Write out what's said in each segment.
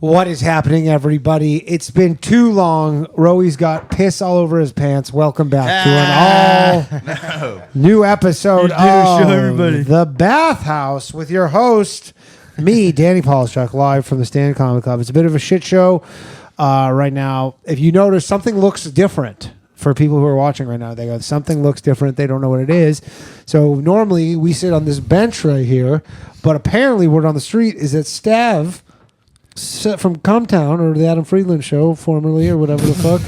What is happening, everybody? It's been too long. Roey's got piss all over his pants. Welcome back to an all new episode of The Bathhouse with your host, me, Danny Polishchuk, live from the Stand Comedy Club. It's a bit of a shit show right now. If you notice, something looks different. For people who are watching right now, they go, something looks different. They don't know what it is. So normally we sit on this bench right here, but apparently word on the street is that Stav from Comtown or the Adam Friedland Show, formerly or whatever the fuck,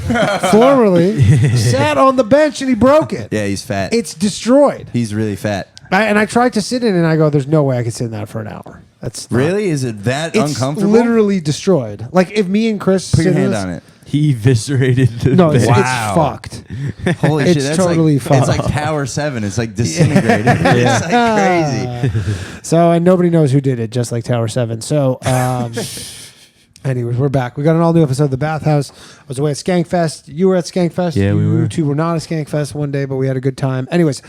formerly sat on the bench and he broke it. Yeah, he's fat. It's destroyed. He's really fat. And I tried to sit in it and I go, there's no way I could sit in that for an hour. That's not, really? Is it that it's uncomfortable? Literally destroyed. Like if me and Chris put your hand on it. He eviscerated the bed. It's fucked. Holy shit, that's totally fucked. It's like Tower 7. It's like disintegrated. It's like crazy. So, and nobody knows who did it, just like Tower 7. So, anyways, we're back. We got an all-new episode of The Bathhouse. I was away at Skankfest. You were at Skankfest. Yeah, we were. You two were not at Skankfest one day, but we had a good time. Anyways,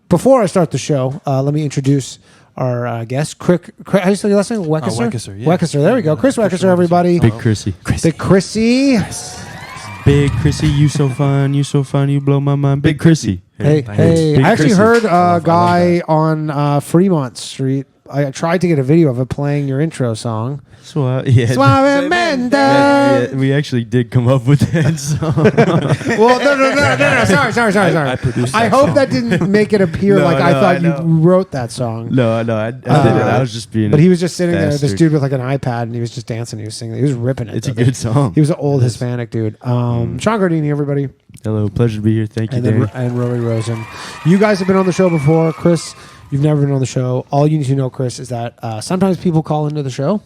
before I start the show, let me introduce our guest, how do you say your last name? Weckesser? Weckesser, yeah. Weckesser, there we go. Chris Weckesser, everybody. Big Chrissy. Big Chrissy. Big Chrissy, you so fun, you blow my mind. Big Chrissy. Hey, Big I actually Chrissy. heard a guy on Fremont Street. I tried to get a video of it playing your intro song. Suavemente. Yeah, we actually did come up with that song. Well, no. Sorry. I produced I that hope song. that didn't make it appear No, like I no, thought I you know. wrote that song. No, I did it. I was just being. But he was just sitting there, this bastard. dude with like an iPad, and he was just dancing. He was singing. He was ripping it. It's a good song. He was an old Hispanic dude. Shawn Gardini, everybody. Hello, pleasure to be here. Thank you, And Danny. then Roey Rozen. You guys have been on the show before. Chris, you've never been on the show. All you need to know, Chris, is that sometimes people call into the show,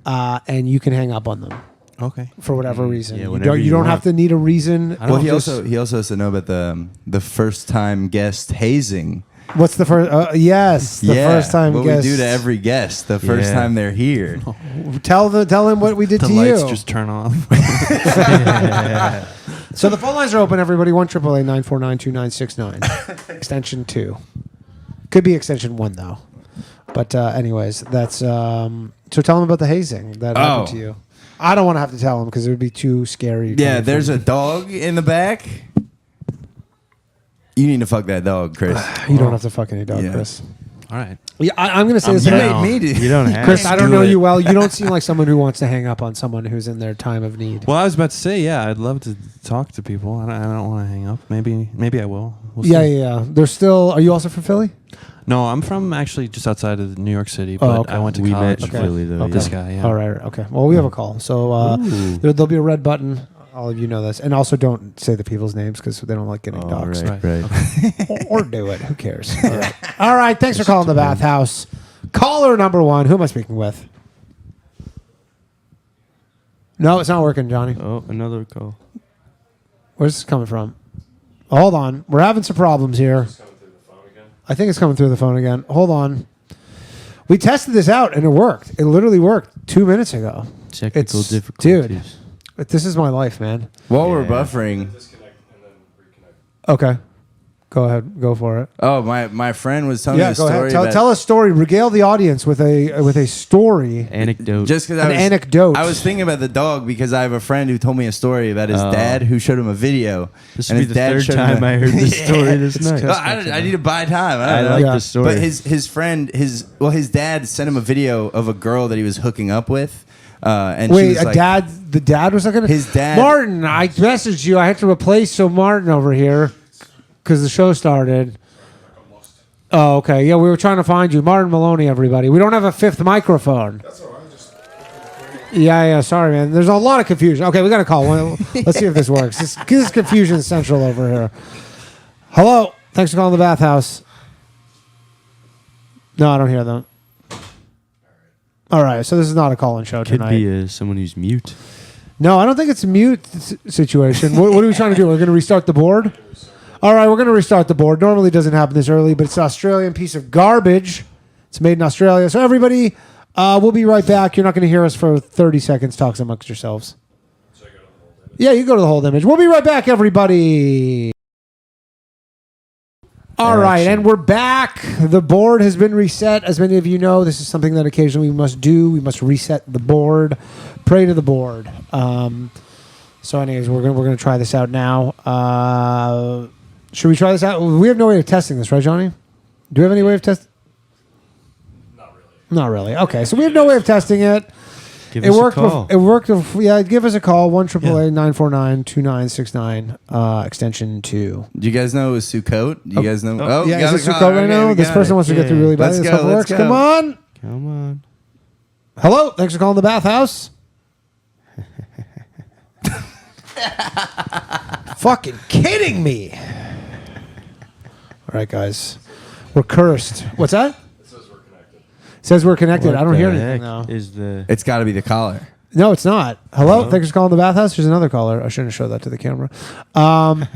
and you can hang up on them. Okay. For whatever reason. Yeah, you whenever don't you have want. to need a reason. Well, he also has to know about the first time guest hazing. What's the first? Yes, the first time what guest. we do to every guest the first Yeah. time they're here. Tell him what we did The to lights you. just turn off. So the phone lines are open, everybody. 1-888-949-2969. Extension 2. Could be extension 1 though. But anyways, that's so tell them about the hazing that happened to you. I don't want to have to tell them because it would be too scary. Yeah, there's a dog in the back. You need to fuck that dog, Chris. You don't have to fuck any dog, Yeah. Chris. All right. Yeah, I'm going to say this. You about- made me do. You don't have Chris, to I don't do know it. you well. You don't seem like someone who wants to hang up on someone who's in their time of need. Well, I was about to say, yeah, I'd love to talk to people. I don't want to hang up. Maybe I will. We'll see. Yeah. They're still. Are you also from Philly? No, I'm from actually just outside of New York City, but okay. I went to We college. met in Okay. Philly, though. Okay. This guy, yeah. All right. Okay. Well, we have a call. So there'll be a red button. All of you know this. And also don't say the people's names because they don't like getting doxxed. Right. Or do it. Who cares? All right. All right. Thanks for calling the Bathhouse. Caller number 1. Who am I speaking with? No, it's not working, Johnny. Oh, another call. Where's this coming from? Hold on. We're having some problems here. I think it's coming through the phone again. Hold on. We tested this out and it worked. It literally worked 2 minutes ago. Technical It's- difficulties. dude. This is my life, man. While we're buffering. Okay. Go ahead. Go for it. Oh, my friend was telling me a Go story. ahead. Tell a story. Regale the audience with a story. Anecdote. Just because Anecdote. I was thinking about the dog because I have a friend who told me a story about his dad who showed him a video. This and will be his the dad third showed him time I heard this story this night. I need to buy time. I I don't know. like Yeah. this story. But his friend, his dad sent him a video of a girl that he was hooking up with. And she Wait, was like, the dad was looking at His dad- Martin, I messaged you. I had to replace Martin over here because the show started. Oh, okay. Yeah, we were trying to find you. Martin Moloney, everybody. We don't have a 5th microphone. That's all right. Yeah. Sorry, man. There's a lot of confusion. Okay, we got a call. Let's see if this works. This is confusion central over here. Hello. Thanks for calling the Bathhouse. No, I don't hear them. All right, so this is not a call-in show Could tonight. be someone who's mute. No, I don't think it's a mute situation. What are we trying to do? We're going to restart the board? All right, we're going to restart the board. Normally it doesn't happen this early, but it's an Australian piece of garbage. It's made in Australia. So everybody, we'll be right back. You're not going to hear us for 30 seconds. Talk amongst yourselves. Yeah, you go to the hold image. We'll be right back, everybody. All right, and we're back. The board has been reset. As many of you know, this is something that occasionally we must do. We must reset the board, pray to the board. So anyways, we're gonna try this out now. Should we try this out? We have no way of testing this, right, Johnny? Do we have any way of testing? Not really. Okay, so we have no way of testing it. Give us a call. It worked. Yeah, give us a call. 1-888-949-2969, extension 2. Do you guys know it was Sukkot? Do you guys know? Oh, yeah, is it Sukkot right now? This person wants to get through really badly. Let's This go, stuff works. let's Come go. on. Come on. Hello. Thanks for calling the Bathhouse. Fucking kidding me. All right, guys. We're cursed. What's that? It says we're connected. I don't hear anything now. It's got to be the caller. No, it's not. Hello? Thanks for calling the Bathhouse. There's another caller. I shouldn't have showed that to the camera.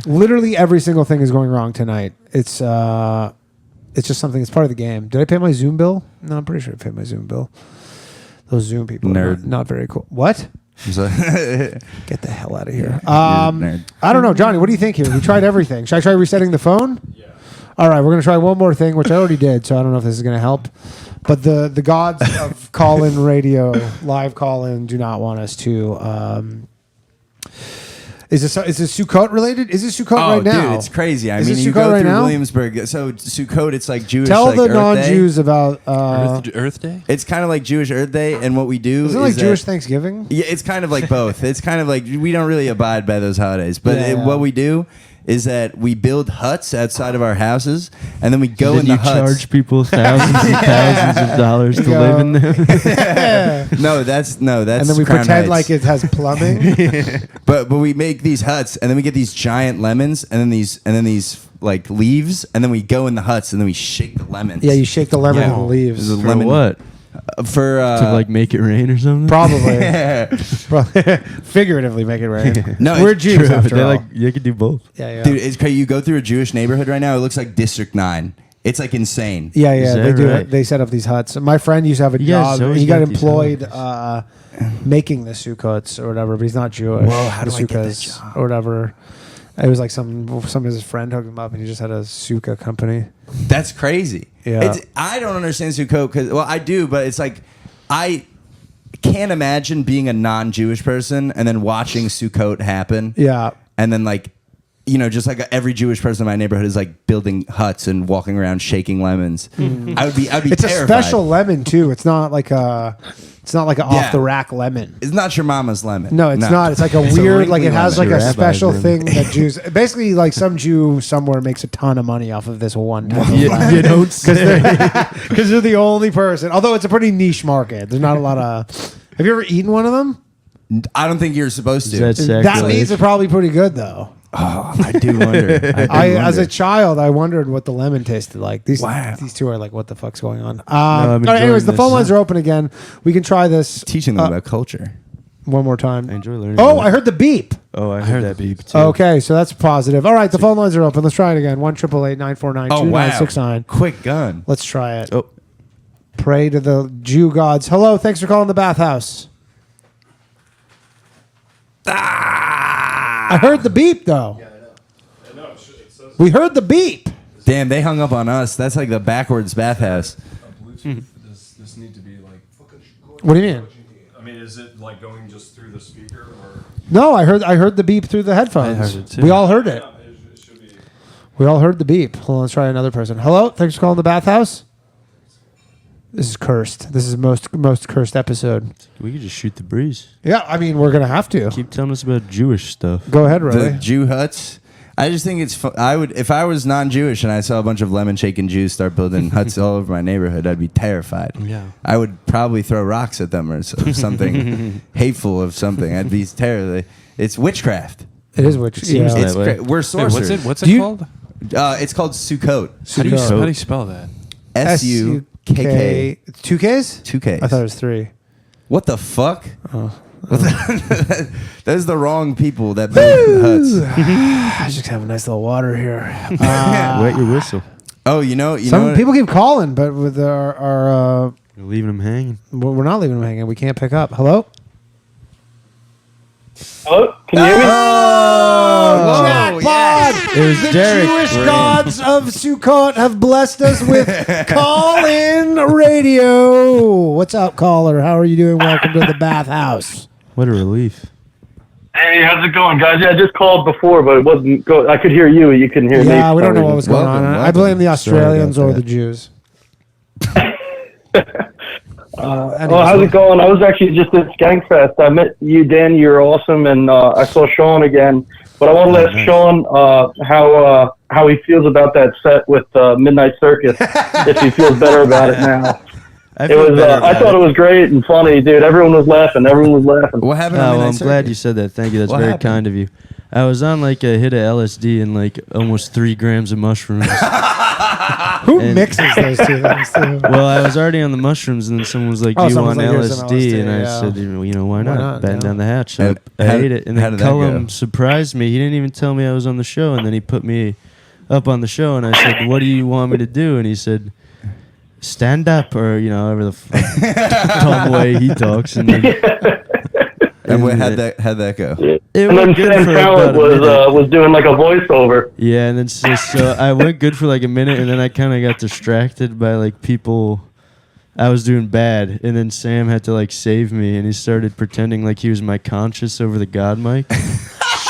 Literally every single thing is going wrong tonight. It's just something. It's part of the game. Did I pay my Zoom bill? No, I'm pretty sure I paid my Zoom bill. Those Zoom people Nerd. are not very cool. What? So- Get the hell out of here. nerd. I don't know. Johnny, what do you think here? We tried everything. Should I try resetting the phone? Yeah. All right, we're going to try one more thing, which I already did, so I don't know if this is going to help. But the gods of call-in radio, live call-in, do not want us to. Is this Sukkot related? Is this Sukkot right now? Dude, it's crazy. I Is mean, this you Sukkot go right through now? Williamsburg. So Sukkot, it's like Jewish. Tell like the Earth non-Jews Day. about. Earth Day? It's kind of like Jewish Earth Day, and what we do Isn't it is like Jewish that- Thanksgiving? Yeah, it's kind of like both. It's kind of like we don't really abide by those holidays, but Yeah. what we do is that we build huts outside of our houses, and then we go in the you huts. charge people thousands and thousands of dollars to go. live in them. No, that's And then we Crown pretend Heights. like it has plumbing. But we make these huts, and then we get these giant lemons, and then these like leaves, and then we go in the huts, and then we shake the lemons. Yeah, you shake the lemon Yeah. and the leaves. There's a For lemon what? For To like make it rain or something? Probably. Figuratively make it rain. No, We're it's Jews True, after they all. you could do both. Yeah. dude, it's crazy. You go through a Jewish neighborhood right now, it looks like District 9. It's like insane. Yeah, Is they that do. right? They set up these huts. My friend used to have a You guys job. always He got got these employed huts. making the Sukkots or whatever, but he's not Jewish. Whoa, how The do I get that Sukkahs job? or whatever. It was like some of his friend hooked him up, and he just had a Sukkah company. That's crazy. Yeah. I don't understand Sukkot because, well, I do, but it's like I can't imagine being a non-Jewish person and then watching Sukkot happen. Yeah. And then like, you know, just like every Jewish person in my neighborhood is like building huts and walking around shaking lemons. I'd be It's terrified. a special lemon too. It's not like a off the rack lemon. It's not your mama's lemon. No, it's not. It's like a weird, like it has like Your a rabbi's special lemon. thing that Jews, basically like some Jew somewhere makes a ton of money off of this one type of You lemon. don't say. Because they're the only person. Although it's a pretty niche market. There's not a lot of. Have you ever eaten one of them? I don't think you're supposed to. That's That sacrilege. means th're probably pretty good though. Oh, I do wonder. As a child, I wondered what the lemon tasted like. These two are like, what the fuck's going on? I'm All right, anyways, the enjoying phone this. lines are open again. We can try this Teaching them about culture. one more time. I enjoy learning. Oh, about I heard the beep. Oh, I heard that beep too. Okay, so that's positive. All right, the phone lines are open. Let's try it again. 1-888-949-2969. Oh, wow. Quick gun. Let's try it. Oh, Pray to the Jew gods. Hello, thanks for calling the Bathhouse. I heard the beep, though. Yeah, I know. We heard the beep. Damn, they hung up on us. That's like the backwards bathhouse. Does this need to be like? What do you mean? I mean, is it like going just through the speaker or? No, I heard the beep through the headphones. I heard it too. We all heard it. Yeah, it should be. We all heard the beep. Hold on, let's try another person. Hello, thanks for calling the Bathhouse. This is cursed. This is most cursed episode. we could just shoot the breeze. Yeah, I mean we're gonna have to. Keep telling us about Jewish stuff. Go ahead, The Roey. Jew huts. I just think it's. I would, if I was non-Jewish and I saw a bunch of lemon shaking Jews start building huts all over my neighborhood, I'd be terrified. Yeah. I would probably throw rocks at them or something hateful of something. I'd be terribly. It's witchcraft. It is which. seems Yeah. that It's way. we're Wait, sorcerers. what's Do it you- called? It's called Sukkot. Sukkot. How do you spell that? SUKK. 2 Ks? 2 Ks. I thought it was 3. What the fuck? Oh. Those are the wrong people that build huts. I just have a nice little water here. Wet your whistle. Oh, you know Some what? people keep calling, but with our You're leaving them hanging. we're not leaving them hanging. We can't pick up. Hello? Hello? Can you hear me? Oh, Jackpot! It was The Derek. Jewish gods of Sukkot have blessed us with call-in radio. What's up, caller? How are you doing? Welcome to the Bathhouse. What a relief. Hey, how's it going, guys? Yeah, I just called before, but it wasn't go. I could hear you. You couldn't hear me. Yeah, we don't know what was going on. Welcome, I blame the Australians Sorry or about the Jews. Well, how's it going? I was actually just at Skankfest. I met you, Dan. You're awesome, and I saw Shawn again. But I want to ask Shawn how he feels about that set with Midnight Circus. If he feels better about it now. I thought it was great and funny, dude. Everyone was laughing. What happened? Oh, well, I'm glad you said that. Thank you. That's very kind of you. I was on like a hit of LSD and like almost 3 grams of mushrooms. Who mixes those two things? Too? Well, I was already on the mushrooms, and then someone was like, "Do you want "Here's some LSD?" And I yeah. said, "You know, why not? Batten down the hatch." So And I ate it, and how then did that Cullum go? surprised me. He didn't even tell me I was on the show, and then he put me up on the show, and I said, "What do you want me to do?" And he said, "Stand up," or however the dumb way he talks, and then. And how'd that go? It And then went good Sam for Talent about a minute. was doing like a voiceover. Yeah, and then so I went good for like a minute, and then I kind of got distracted by like people. I was doing bad, and then Sam had to like save me, and he started pretending like he was my conscience over the God mic.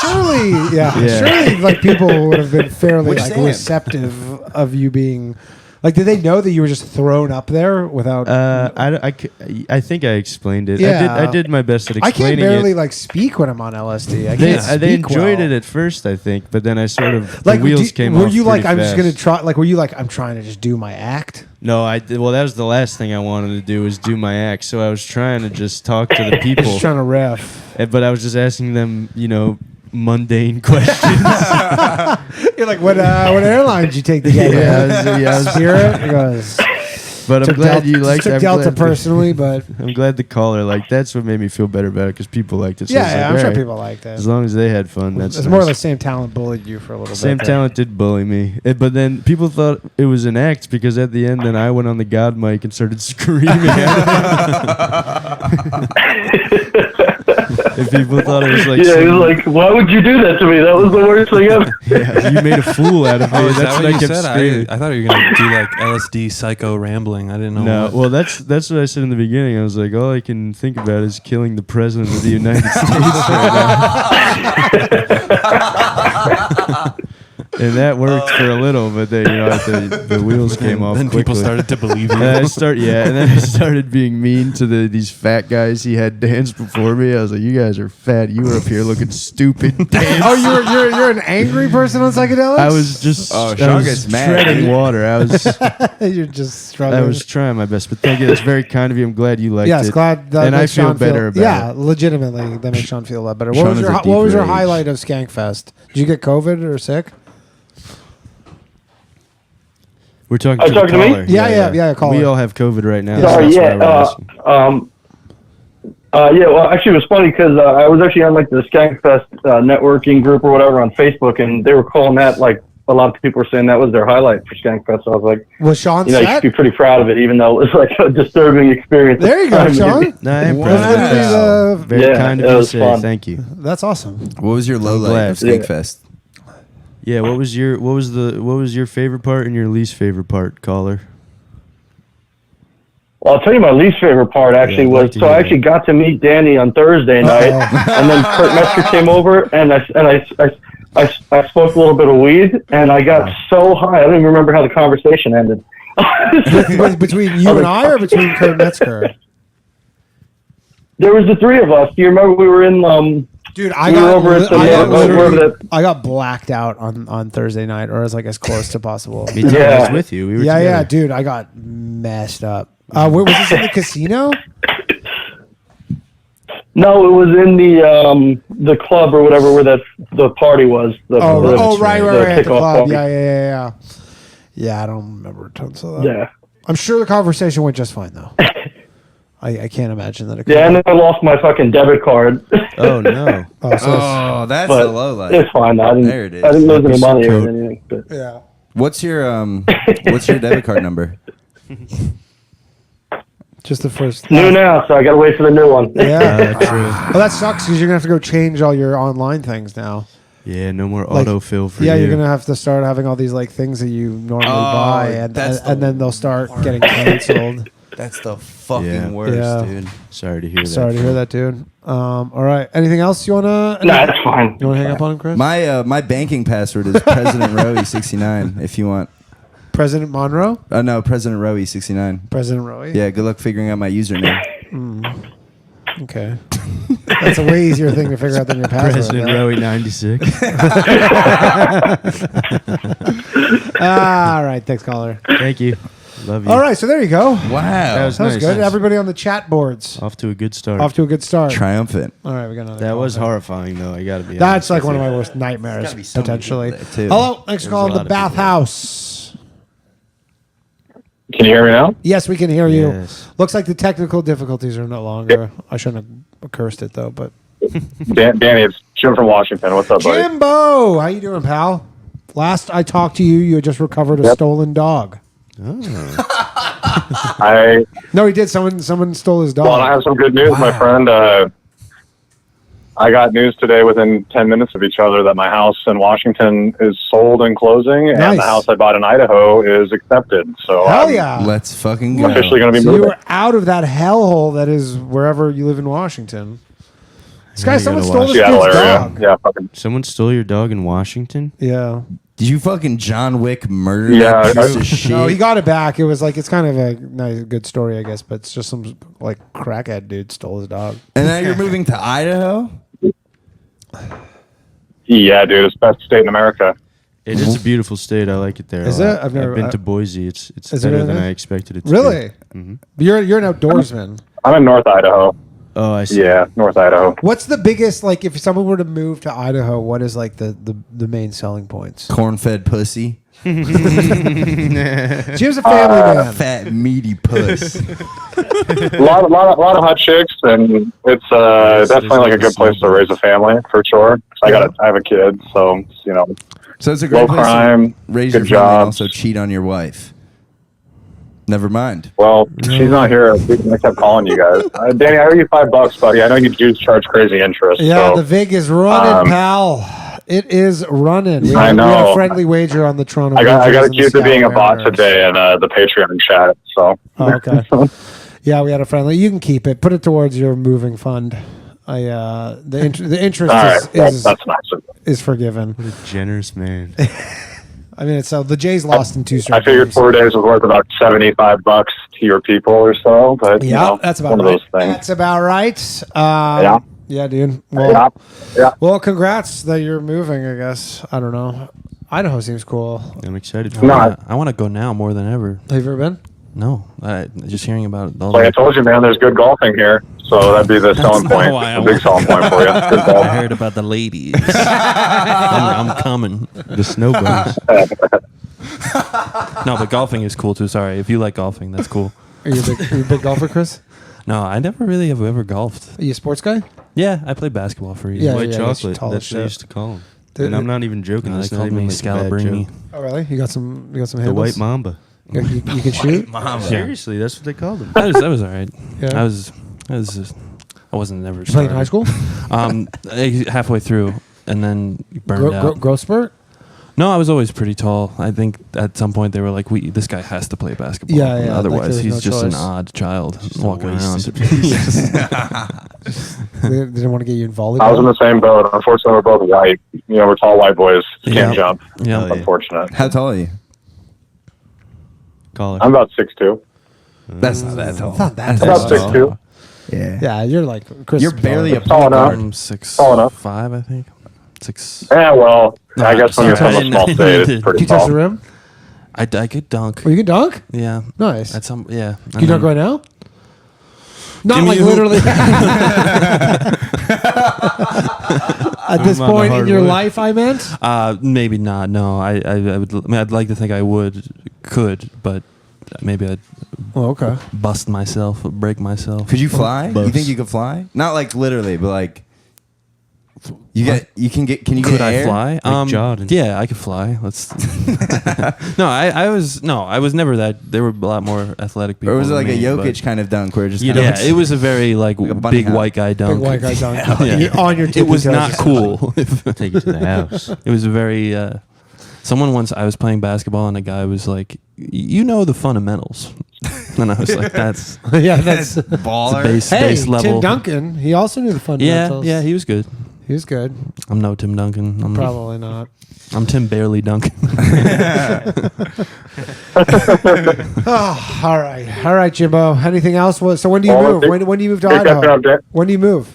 Surely, surely, like people would have been fairly like receptive of you being. Like, did they know that you were just thrown up there without? I think I explained it. Yeah. I did my best at I can't explaining barely it. like speak when I'm on LSD. I can't They speak enjoyed well. it at first, I think, but then I sort of Like, the wheels came off. were you like, pretty I'm just fast. gonna try? Like, were you like, I'm trying to just do my act? No, I did. Well, that was the last thing I wanted to do was do my act. So I was trying to just talk to the people, Just trying to riff. but I was just asking them, mundane questions. You're like, what airline did you take to get here? I was Spirit. He goes, But I'm took glad Delta, you liked took it. Delta personally, but I'm glad the caller liked. That's what made me feel better about it because people liked it. So it's like, I'm sure alright, people like that. As long as they had fun, that's It's nice. more like Sam Talent bullied you for a little Sam bit. there. Talent did bully me, but then people thought it was an act because at the end, then I went on the God mic and started screaming at him. And people thought it was like, Yeah, he was like, "Why would you do that to me? That was the worst thing ever." yeah, you made a fool out of me. Oh, is That's that what what I you kept said? screaming. I thought you were gonna do like LSD psycho rambling. I didn't know. No, what. well, that's what I said in the beginning. I was like, all I can think about is killing the president of the United States right now. And that worked for a little, but then the wheels came off. Then quickly. people started to believe And you. then I started being mean to these fat guys he had dance before me. I was like, "You guys are fat. You were up here looking stupid." Dance. Oh, you're an angry person on psychedelics? I was just Oh, I Shawn was gets mad. treading water. I was You're just struggling. I was trying my best, but thank you. That's very kind of you. I'm glad you liked Yes, it. glad that and I makes feel Shawn better about yeah, it. legitimately, that makes Shawn feel a lot better. Shawn What was is your a deep What was your rage. highlight of Skankfest? Did you get COVID or sick? We're talking Are to you the talking to me? caller. Yeah, caller. We all have COVID right now. Sorry, so that's yeah. why we're asking. Well, actually, it was funny because I was actually on like the Skankfest networking group or whatever on Facebook, and they were calling that like a lot of people were saying that was their highlight for Skankfest. So I was like, Was Shawn you should set? be pretty proud of it, even though it was like a disturbing experience. There you go, I mean, Shawn. No, I am Wow. proud of That's that. pretty, Very Yeah, kind it of you to was say. fun. Thank you. That's awesome. What was your low light of glad. Skankfest? Yeah, what was your favorite part and your least favorite part, caller? Well, I'll tell you my least favorite part actually Yeah, I'd like was to so hear I actually got to meet Danny on Thursday night, and then Kurt Metzger came over, and I smoked a little bit of weed, and I got so high I don't even remember how the conversation ended. Between you and I, or between Kurt Metzger? There was the three of us. Do you remember we were in Dude, I We were got, over at the- I got wherever literally, that- I got blacked out on Thursday night, or as like as close to possible. Me too. I Yeah. was with you. We were Yeah, together. dude, I got messed up. Was this in the casino? No, it was in the club or whatever where the party was. Right, at the kickoff club. party. Yeah. Yeah, I don't remember tons of that. Yeah. I'm sure the conversation went just fine though. I can't imagine that it could. Yeah, and then I lost my fucking debit card. Oh no. Oh, so it's- Oh, that's But the low light. it's fine. I There it is. didn't lose any Happy money or Sukkot. anything. But. yeah. What's your debit card number? Just the first. New now, so I gotta wait for the new one. Yeah. True. Well, that sucks because you're gonna have to go change all your online things now. Yeah, no more Like, autofill for yeah, you. you're gonna have to start having all these like things that you normally buy, and then they'll start getting canceled. That's the fucking Yeah. worst, Yeah. dude. Sorry to hear that. Sorry to hear that, dude. All right. Anything else you wanna? No, that's fine. You wanna hang up on him, Chris? My banking password is President Roey 69. If you want, President Monroe. no, President Roey 69. President Roey. Yeah, good luck figuring out my username. Okay. That's a way easier thing to figure out than your password. President Roey 96. All right. Thanks, caller. Thank you. Love you. All right. So there you go. Wow, That was That was nice. good. Everybody on the chat boards. Off to a good start. Off to a good start. triumphant. All right. We got another. That call was here. horrifying, though. I got to be That's honest. like one of my worst nightmares, gotta be so many potentially. people there, too. Hello. Thanks for There's calling a the lot of people. Bathhouse. Can you hear me now? Yes, we can hear you. Yes. Looks like the technical difficulties are no longer. I shouldn't have cursed it though, but Danny, it's Jim from Washington. What's up, buddy? Jimbo, how you doing, pal? Last I talked to you, you had just recovered a stolen dog. I No, he did. Someone stole his dog. Well, I have some good news, my friend. I got news today within 10 minutes of each other that my house in Washington is sold and closing, Nice. and the house I bought in Idaho is accepted. So Hell I'm yeah! Let's fucking I'm go. officially going to be So you moving. were out of that hellhole that is wherever you live in Washington. This guy, you someone gotta stole watch this Seattle dude's area. dog. Yeah, fucking. Someone stole your dog in Washington? Yeah. Did you fucking John Wick murder Yeah, that piece of shit? No, he got it back. It was like it's kind of a nice, good story, I guess, but it's just some like crackhead dude stole his dog. And now you're moving to Idaho? Yeah, dude, it's the best state in America. It is a beautiful state. I like it there. Is a lot. it? I've never- been to Boise. It's Is it better really than nice? I expected it to Really? be. Mm-hmm. You're an outdoorsman. I'm in North Idaho. Oh, I see. Yeah, North Idaho. What's the biggest like if someone were to move to Idaho? What is like the main selling points? Corn-fed pussy. Jim's a family man. Fat, meaty puss. A lot of hot chicks, and it's definitely like a good place to raise a family for sure. I have a kid, so you know, So it's a great low place crime, to raise good your family and jobs. also cheat on your wife. Never mind. Well, she's not here. I kept calling you guys. Danny, I owe you $5, buddy. I know you do charge crazy interest. Yeah, so. the VIG is running, pal. It is running. We I had know. a friendly wager on the Toronto. I got Blue Jays and the accused of being a Seattle bot Mariners. today in the Patreon chat. So Oh, okay. Yeah, we had a friendly. You can keep it. Put it towards your moving fund. The interest all right, is that's nice. is forgiven. What a generous man. I mean, it's the Jays lost in 2 straight I figured games. 4 days was worth about $75 to your people or so. But you Yeah, know, that's about one right. of those things. That's about right. Yeah. Yeah, dude. Well, Yeah. well, congrats that you're moving. I guess I don't know. Idaho seems cool. I'm excited for No, it. I want to go now more than ever. Have you ever been? No, just hearing about all Like I the, told you, man, there's good golfing here. So that'd be the selling not point. why I The big selling point for you. Good I golf. heard about the ladies. I'm coming. The snow bums. No, but golfing is cool too. Sorry, if you like golfing, that's cool. Are you a big golfer, Chris? No, I never really have ever golfed. Are you a sports guy? Yeah, I played basketball for years. Yeah, White yeah, that's chocolate. tall That's as what they shit. used to call him. Dude, And I'm not even joking. They That's not called even me like a bad Scalabrini. joke. Oh, really? You got some The handles? White Mamba. You can shoot? Mama. Seriously, that's what they called him. That was all right. Yeah. I wasn't never. You played in high school? Halfway through, and then burned out. Growth spurt? No, I was always pretty tall. I think at some point they were like, "This guy has to play basketball. Yeah, yeah, like Otherwise, there's he's no just an choice." odd child walking around." They didn't want to get you in volleyball? I was in the same boat. Unfortunately, we're both white. You know, we're tall white boys. Can't Yeah. jump. Yeah. Oh, yeah. Unfortunate. How tall are you? Call I'm it. about 6'2". That's not that tall. It's not that About tall. 6'2". Yeah. Yeah, you're like Chris. You're barely a Tall point enough. guard. I'm 6'5", Tall enough. I think. 6. Yeah, well, No, I guess when you're sorry. from a small state, it's Can pretty you touch tall. the rim? I could dunk. Oh, you can dunk? Yeah. Nice. At some. Yeah. Can you dunk right now? Not Give me like a hoop. literally. At this I'm on the point in hard your way. life, I meant. Maybe not. No, I would. I mean, I'd like to think I could, but maybe I'd Oh, okay. bust myself, break myself. Could you fly? You think you could fly? Not like literally, but like Can you Could get I air? fly? Jordan. Yeah, I could fly. Let's. I was never that. There were a lot more athletic people. Or was it like than a me, Jokic kind of dunk where it just You kinda don't- Yeah, it was a very like a bunny big hop. white guy dunk. Big white guy dunk. Yeah. On your It was tippy not toes. cool. Take it to the house. It was very. Someone once I was playing basketball and a guy was like, "You know the fundamentals," and I was like, "That's Yeah, that's. baller. base Hey, base level." Tim Duncan. He also knew the Yeah, fundamentals. yeah, he was good. He was good. I'm no Tim Duncan. I'm Probably not. I'm Tim Barely Duncan. Oh, all right, Jimbo. Anything else? So when do you Well, move? When do you move to Big Idaho? update. When do you move?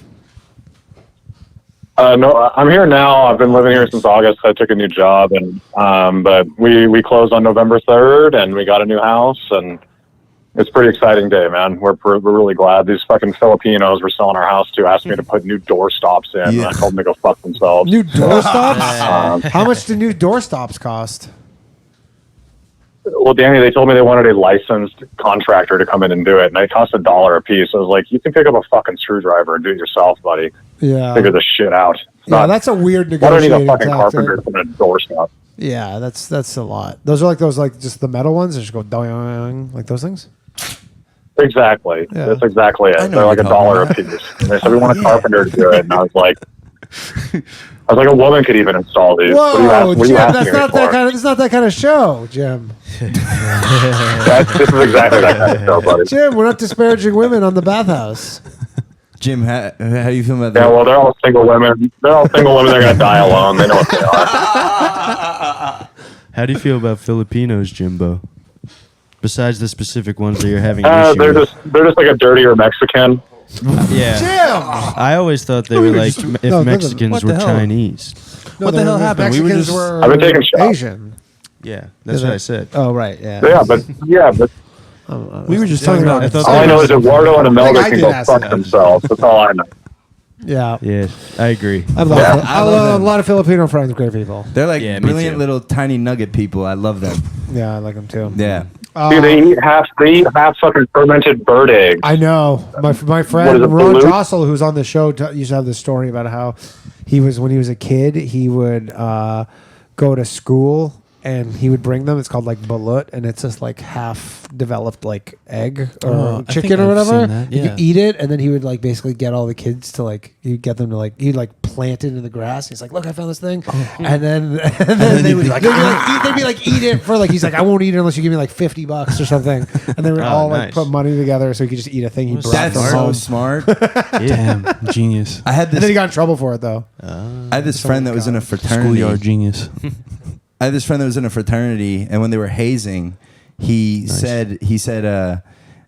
No, I'm here now. I've been living here since August. I took a new job, and but we closed on November 3rd, and we got a new house, and it's a pretty exciting day, man. We're really glad. These fucking Filipinos we're selling our house to asked me to put new door stops in, and I told them to go fuck themselves. New door stops? How much do new door stops cost? Well, Danny, they told me they wanted a licensed contractor to come in and do it, and it cost $1 a piece. I was like, you can pick up a fucking screwdriver and do it yourself, buddy. Yeah. Figure this shit out. It's Yeah, not- that's a weird why do I need negotiating a fucking tactic. carpenter to put in a door stop? Yeah, that's a lot. Those are like just the metal ones that just go doing like those things. Exactly. Yeah. That's exactly it. I know They're like what you're $1 a talking piece. And they said we want a carpenter to do it, and I was like, a woman could even install these. Whoa, what are you Jim, asking that's me not for? that kind of. It's not that kind of show, Jim. This is exactly that kind of show, buddy. Jim, we're not disparaging women on the Bathhouse. Jim, how do you feel about Yeah, that? well, they're all single women. They're going to die alone. They know what they are. How do you feel about Filipinos, Jimbo? Besides the specific ones that you're having an issue They're with. just like a dirtier Mexican. Yeah. Jim. I always thought they were like if No, Mexicans what were the hell? Chinese. No, What the hell happened? We were Mexicans just- were I've been taking shots. Asian. Yeah, that's what I said. Oh right, yeah. But We were just talking about- I thought all I they know were- is Eduardo and I Imelda think I can did go ask fuck that. themselves. That's all I know. Yeah. Yeah, I agree. I love Yeah. it. I love a lot of Filipino friends, great people. They're like Yeah, me brilliant too. little tiny nugget people. I love them. Yeah, I like them too. Yeah. Dude, they eat half fucking fermented bird eggs. I know. My What friend is it, Ron Blue? Jossel, who's on the show, used to have this story about how when he was a kid, he would go to school and he would bring them. It's called like balut, and it's just like half developed like egg or I chicken think or I've whatever. seen that, You yeah. could eat it, and then he would like basically get all the kids to like he'd get them to like he'd like plant it in the grass. He's like, "Look, I found this thing," and then they would like they'd be like, "Eat it for like." He's like, "I won't eat it unless you give me like $50 or something," and they would all like nice. put money together so he could just eat a thing he brought That's from so home. smart. Damn, genius. I had And then he this. got in trouble for it though. I had this friend that was in a fraternity. Schoolyard genius. I had this friend that was in a fraternity, and when they were hazing, he said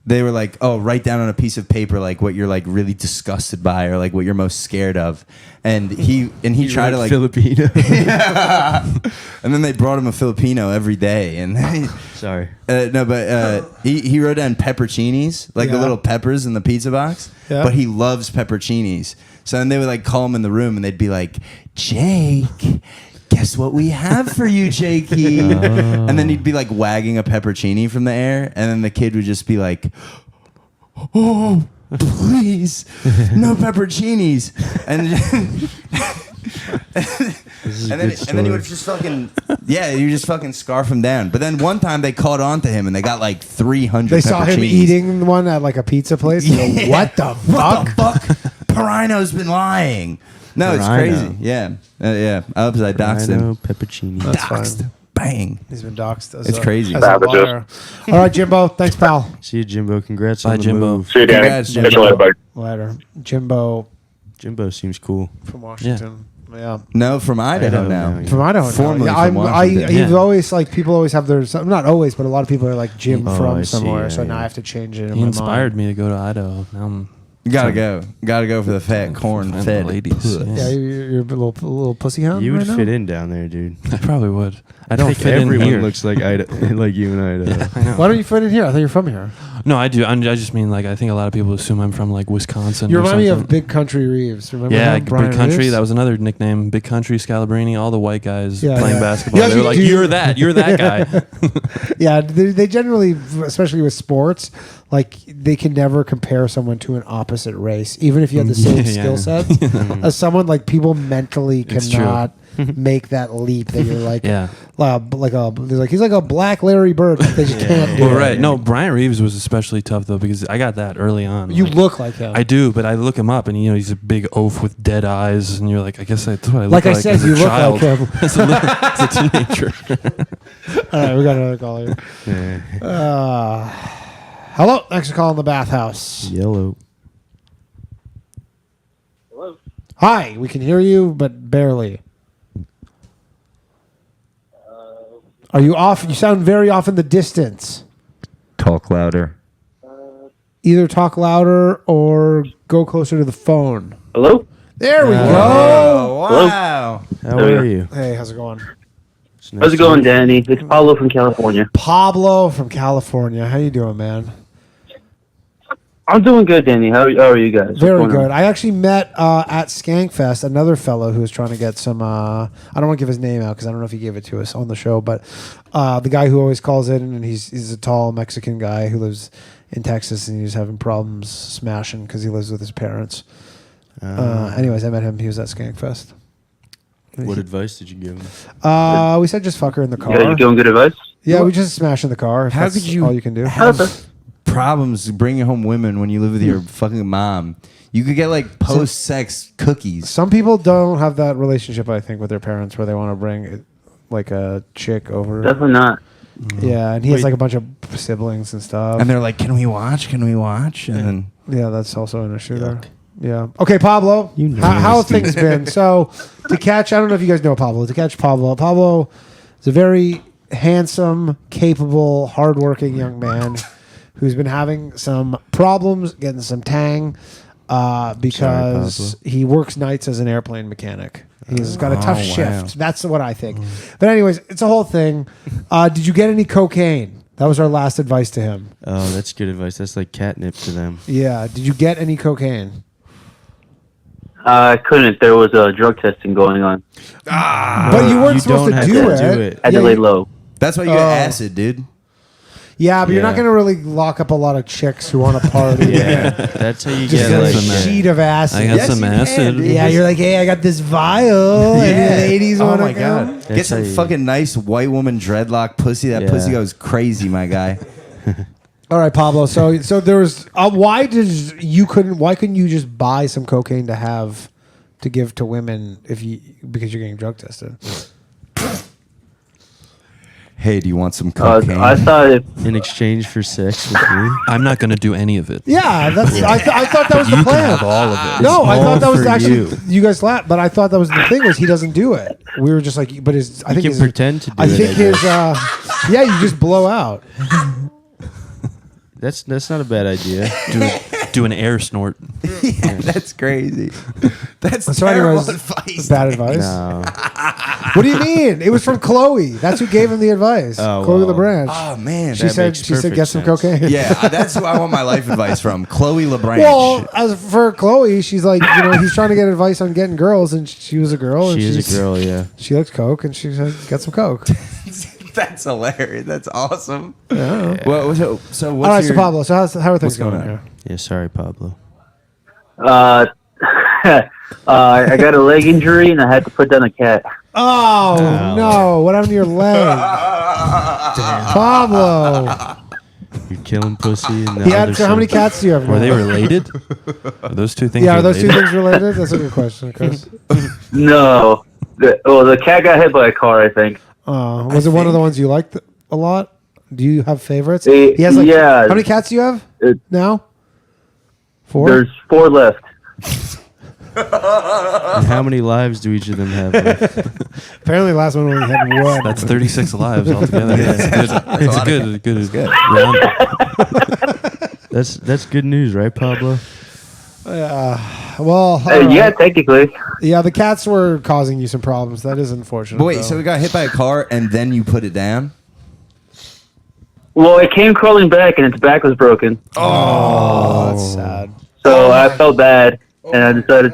they were like, "Oh, write down on a piece of paper like what you're like really disgusted by or like what you're most scared of," and he tried to like Filipino. and then they brought him a Filipino every day, and Sorry. he wrote down pepperoncinis, like the Yeah. little peppers in the pizza box, Yeah. but he loves pepperoncinis. So then they would like call him in the room, and they'd be like, "Jake, guess what we have for you, Jakey?" And then he'd be like wagging a pepperoni from the air, and then the kid would just be like, "Oh, please, no pepperoncinis." And and then he would just fucking you just fucking scarf him down. But then one time they caught on to him, and they got like 300. They saw him pepperoncinis. eating one at like a pizza place. They go, what the What fuck? the fuck? Pirino's been lying. No, it's Pirino. crazy. Yeah, yeah. I doxed him. Peppercini. That's Doxed. fine. Bang. He's been doxxed. It's crazy. as a Savages. liar. All right, Jimbo. Thanks, pal. See you, Jimbo. Congrats Bye, on the Jimbo. move. See you, Danny. Congrats, Catch you Jimbo. later, buddy. Later. Jimbo Jimbo seems cool. from Washington. Yeah. No, from Idaho, Idaho now. now, yeah. From Idaho. now. Formerly Yeah, from I Washington. he's Yeah. always like people always have their not always, but a lot of people are like Jim Oh, from I see, somewhere. yeah, So now yeah. I have to change it. In He my inspired mind. me to go to Idaho. Now I'm Gotta go for the fat corn find fed the ladies. puss. Yeah, you're a little pussy hound. You would right now? fit in down there, dude. I probably would. I I don't think fit in everyone here. looks like like you and Idaho. I know. Why don't you fit in here? I thought you're from here. No, I do. I just mean like I think a lot of people assume I'm from like Wisconsin. You or remind me of something. Big Country Reeves. Remember Yeah, him? Brian Big Country. Reeves? That was another nickname. Big Country, Scalabrini, all the white guys Yeah, playing yeah. basketball. Yeah, They were like, do you- "You're that. You're that guy." Yeah, they generally, especially with sports, like they can never compare someone to an opposite race, even if you have the same skill set as someone. Like people mentally It's cannot make that leap that you're like, Yeah. He's like a black Larry Bird. Like they just can't do Well, it. right. No, Brian Reeves was especially tough though because I got that early on. You Like, look like him. I do, but I look him up, and he's a big oaf with dead eyes, and you're like, I guess that's what I look Like like. I said, as a you look child. like him. as a teenager. All right, we got another call here. Hello, thanks for calling the Bathhouse. Yellow. Hello. Hi, we can hear you, but barely. Are you off? You sound very off in the distance. Talk louder. Either talk louder or go closer to the phone. Hello. There we go. Oh, wow. How are you? Hey, how's it going? How's it going, Danny? It's Pablo from California. Pablo from California. How you doing, man? I'm doing good, Danny. How are you guys? What's Very going good. on? I actually met at Skankfest another fellow who was trying to get some. I don't want to give his name out because I don't know if he gave it to us on the show, but the guy who always calls in, and he's a tall Mexican guy who lives in Texas, and he was having problems smashing because he lives with his parents. Anyways, I met him. He was at Skankfest. What advice did you give him? We said just fuck her in the You guys car. giving good advice? Yeah, we just smash in the car. If How that's could you all you can do? have problems bringing home women when you live with your fucking mom? You could get like post-sex cookies. Some people don't have that relationship, I think, with their parents where they want to bring like a chick over. Definitely not. Yeah, and he has like a bunch of siblings and stuff. And they're like, can we watch? Can we watch? And then Yeah, that's also an issue there. Yeah. Okay, Pablo. You How have things been? So, to catch, I don't know if you guys know Pablo. To catch Pablo, Pablo is a very handsome, capable, hardworking young man who's been having some problems getting some tang because he works nights as an airplane mechanic. He's got a tough shift. That's what I think. But anyways, it's a whole thing. Did you get any cocaine? That was our last advice to him. Oh, that's good advice. That's like catnip to them. Yeah. Did you get any cocaine? I couldn't. There was a drug testing going on. But you weren't You supposed don't to have do to it. do it. Had to lay low. that's why you get acid, dude. Yeah, but you're not Yeah. going to really lock up a lot of chicks who want to party. Yeah, that's how you Just get get like a some, sheet of acid. I got Yes, some you can, acid. dude. Yeah, you're like, hey, I got this vial. And the ladies Oh want to my god. Get That's some how you- fucking nice white woman dreadlock pussy. That Yeah. pussy goes crazy, my guy. All right, Pablo. So there was. Why couldn't you just buy some cocaine to give to women because you're getting drug tested? Hey, do you want some cocaine? I thought if in exchange for sex with me. I'm not going to do any of it. Yeah, that's. I thought that was the You plan. can have all of it. No, It's I thought all that was for actually you. guys laughed, but I thought that was the thing was he doesn't do it. We were just like, but his. I You think can his, pretend to do I it. think his. Yeah, you just blow out. That's not a bad idea. Do an air snort. Yeah, that's crazy. That's So terrible anyways, advice. bad advice. No. What do you mean? It was from Chloe. That's who gave him the advice. Oh, Chloe well. LeBranch. Oh man. she said makes get perfect some sense. cocaine. Yeah, that's who I want my life advice from. Chloe LeBranch. Well, as for Chloe, she's like, he's trying to get advice on getting girls, and she was a girl. And She is a girl, yeah. She likes coke, and she said, "Get some coke." That's hilarious. That's awesome. Yeah. Well, so what's All right, your, so Pablo. So how are things what's going going on? here? Yeah, sorry, Pablo. I got a leg injury and I had to put down a cat. Oh no! What happened to your leg, Pablo? You're killing pussy. And the He had. other So how many stuff. cats do you have? Were they now? related? Are those two things Yeah, are those two related? things related? That's a good question, Chris. No. The cat got hit by a car, I think. Was it one of the ones you liked a lot? Do you have favorites? He has like. yeah. How many cats do you have It- now? 4. There's 4 left. And how many lives do each of them have left? Apparently, the last one only had one. That's 36 lives altogether. It's good. Round. That's good news, right, Pablo? Well, Yeah, technically. yeah, the cats were causing you some problems. That is unfortunate. But wait, though. so we got hit by a car and then you put it down? Well, it came crawling back and its back was broken. Oh, that's sad. So I felt bad and I decided.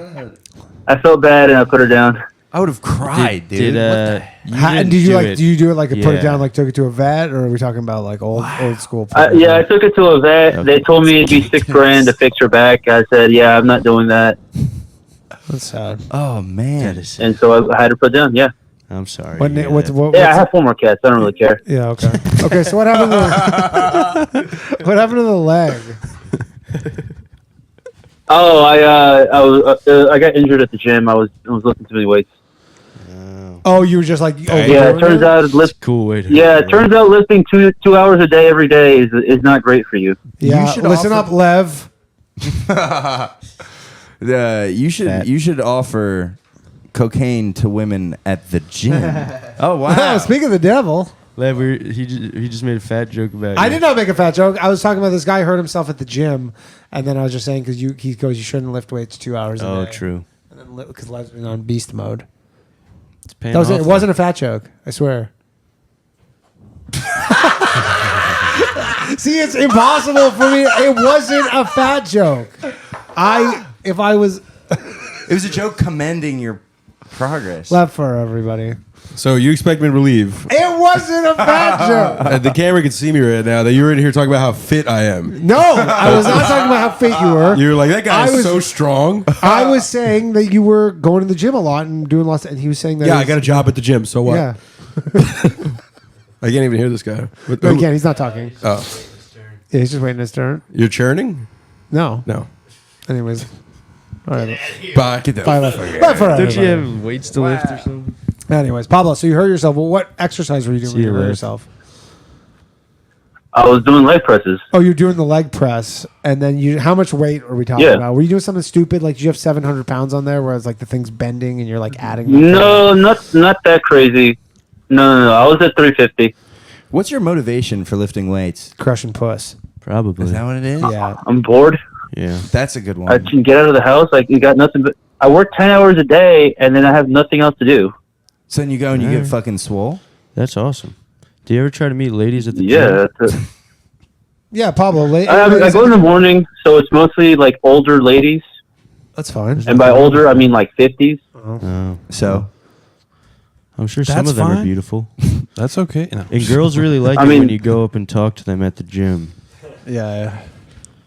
I felt bad and I put her down. I would have cried, dude. Did you do it like put it down, like took it to a vet, or are we talking about like old school? Yeah, I took it to a vet. Okay. They told me it'd be $6,000 to fix her back. I said, yeah, I'm not doing that. That's sad. Oh man. And so I had her put down. Yeah. I'm sorry. I have 4 more cats. I don't really care. Yeah. Okay. Okay. So what happened? What happened to the leg? Oh, I got injured at the gym. I was lifting too many weights. Oh, you were just like it turns out cool way to it turns out lifting 2 hours a day every day is not great for you. Yeah, you should listen up, Lev. You should offer cocaine to women at the gym. Oh wow! Speaking of the devil, Lev, he just made a fat joke about you. I did not make a fat joke. I was talking about this guy hurt himself at the gym, and then I was just saying because he goes, you shouldn't lift weights 2 hours a day. Oh, true. And then because Lev's been on beast mode. That was it. It wasn't a fat joke. I swear. See, it's impossible for me. It wasn't a fat joke. It was a joke commending your progress. Left for everybody. So you expect me to leave? It wasn't a fat joke. The camera can see me right now that you're in here talking about how fit I am. No, I was not talking about how fit you were. You're like, that guy is so strong. I was saying that you were going to the gym a lot and doing lots, and he was saying that. Yeah, I got a job at the gym. So what? Yeah. I can't even hear this guy. No, again, he's not talking. Oh. Yeah, he's just waiting his turn. You're churning? No. Anyways. All right. Bye. Get Bye. Don't you have weights to lift or something? Anyways, Pablo, so you hurt yourself. Well, what exercise were you doing when you hurt yourself? I was doing leg presses. Oh, you're doing the leg press. And then how much weight are we talking about? Were you doing something stupid? Like, did you have 700 pounds on there where it's like the thing's bending and you're like adding? No, not that crazy. No. I was at 350. What's your motivation for lifting weights? Crushing puss. Probably. Is that what it is? Yeah. I'm bored. Yeah. That's a good one. I can get out of the house. You got nothing but... I work 10 hours a day, and then I have nothing else to do. So then you go and you get fucking swole? That's awesome. Do you ever try to meet ladies at the gym? Yeah. Yeah, Pablo. I go in the morning, so it's mostly like older ladies. That's fine. And by older, I mean like 50s. Oh. So? I'm sure some of them are beautiful. That's okay. No. And girls really like it when you go up and talk to them at the gym. Yeah.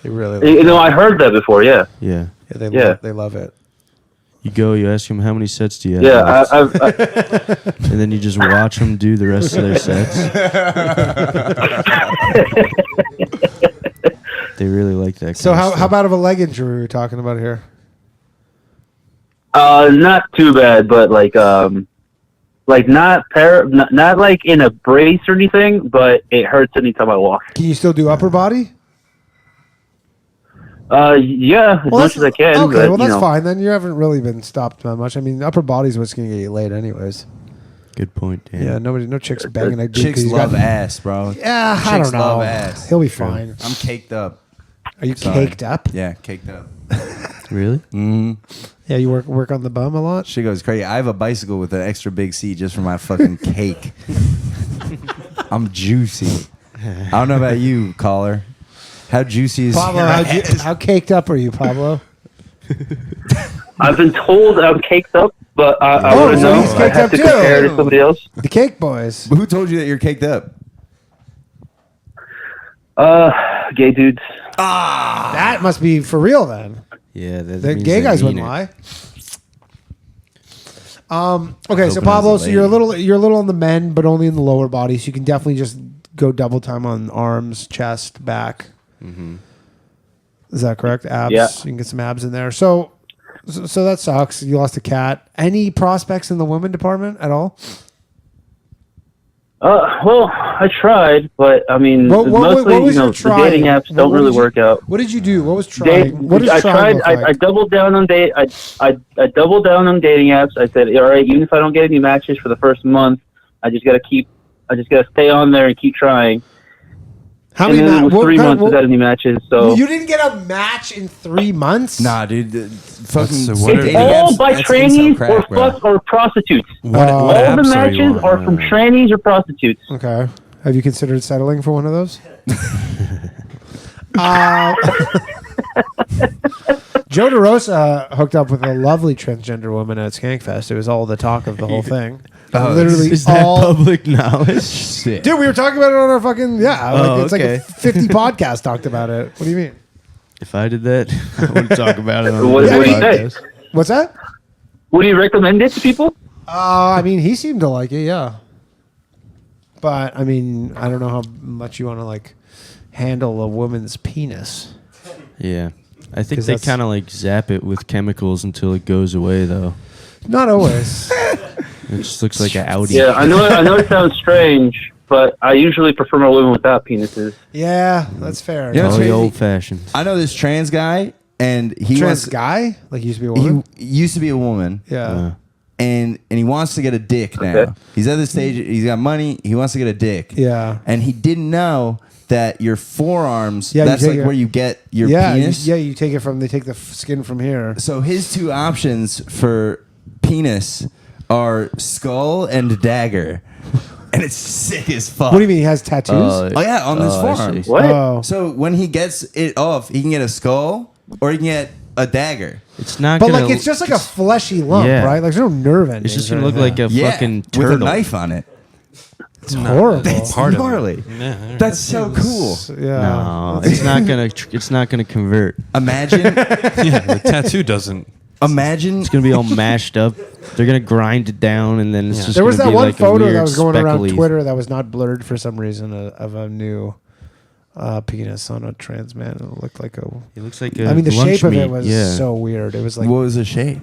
They really like I heard that before, yeah. Yeah. They love it. You go, you ask them, how many sets do you have? Yeah, and then you just watch them do the rest of their sets. They really like that. So how about of a leg injury we were talking about here? Not too bad, but not like in a brace or anything, but it hurts anytime I walk. Can you still do upper body? Yeah, as much as I can. Okay, well that's fine. Then you haven't really been stopped that much. I mean, upper body's what's going to get you laid, anyways. Good point, Dan. Yeah, no chicks banging that dude. Chicks love ass, bro. Yeah, I don't know. Love ass. He'll be fine. I'm caked up. Are you caked up? Yeah, caked up. Really? Mm-hmm. Yeah, you work on the bum a lot? She goes crazy. I have a bicycle with an extra big seat just for my fucking cake. I'm juicy. I don't know about you, caller. How juicy is Pablo? How caked up are you, Pablo? I've been told I'm caked up, but I wouldn't know. He's caked I have up to too. compare to somebody else. The Cake Boys. Who told you that you're caked up? Gay dudes. That must be for real then. Yeah, the gay guys wouldn't lie. Okay, so Pablo, so you're a little on the men, but only in the lower body. So you can definitely just go double time on arms, chest, back. Mm-hmm. Is that correct? Abs. Yeah. You can get some abs in there. So that sucks. You lost a cat. Any prospects in the women department at all? Well, I tried, but I mean, What was mostly your the trying? dating apps don't really work out. What did you do? What was trying? What I does trying tried. look like? I doubled down on I doubled down on dating apps. I said, all right, even if I don't get any matches for the first month, I just gotta stay on there and keep trying. How and many then it was 3 months without any matches. So you didn't get a match in 3 months? Nah, dude. Fucking it's all by trannies or prostitutes. All the matches are from trannies or prostitutes. Okay. Have you considered settling for one of those? Joe DeRosa hooked up with a lovely transgender woman at Skankfest. It was all the talk of the whole thing. Literally Is that all public knowledge? Shit. Dude, we were talking about it on our fucking it's okay. like 50 podcasts talked about it. What do you mean? If I did that, I wouldn't talk about it on What the do you say? podcast. What's that? Would you recommend it to people? I mean, he seemed to like it, yeah. But I mean, I don't know how much you want to like handle a woman's penis. Yeah. I think 'Cause they that's- kind of like zap it with chemicals until it goes away, though. Not always. It just looks like an Audi. Yeah, I know it sounds strange, but I usually prefer my women without penises. Yeah, that's fair. Yeah, All it's the crazy. old fashioned. I know this trans guy, and he Trans wants, guy? Like he used to be a woman? he used to be a woman, Yeah. and he wants to get a dick now. Okay. He's at the stage. He's got money. He wants to get a dick. Yeah. And he didn't know that your forearms. Yeah, you that's take like your- where you get your Yeah, penis. you take it from, they take the skin from here. So his two options for penis are skull and dagger, and it's sick as fuck. What do you mean? He has tattoos? Oh yeah, on his I forearm. see. What? Oh. So when he gets it off, he can get a skull or he can get a dagger. It's not But gonna like it's just like a fleshy lump, Yeah. right? Like there's no nerve endings. It's just or gonna look anything. like a Yeah, fucking with turtle. a knife on it. It's horrible. That's Part of it. gnarly. Yeah. That's so cool. Yeah. No, it's not gonna. It's not gonna convert. Imagine, Yeah, the tattoo doesn't. imagine. It's gonna be all mashed up. They're gonna grind it down, and then it's Yeah. just. There was gonna that be one like a photo weird that was going around speckly- Twitter that was not blurred for some reason of a new penis on a trans man. It looked like a. It looks like a I mean, the lunch shape of meat. it was yeah. so weird. It was like What was the shape?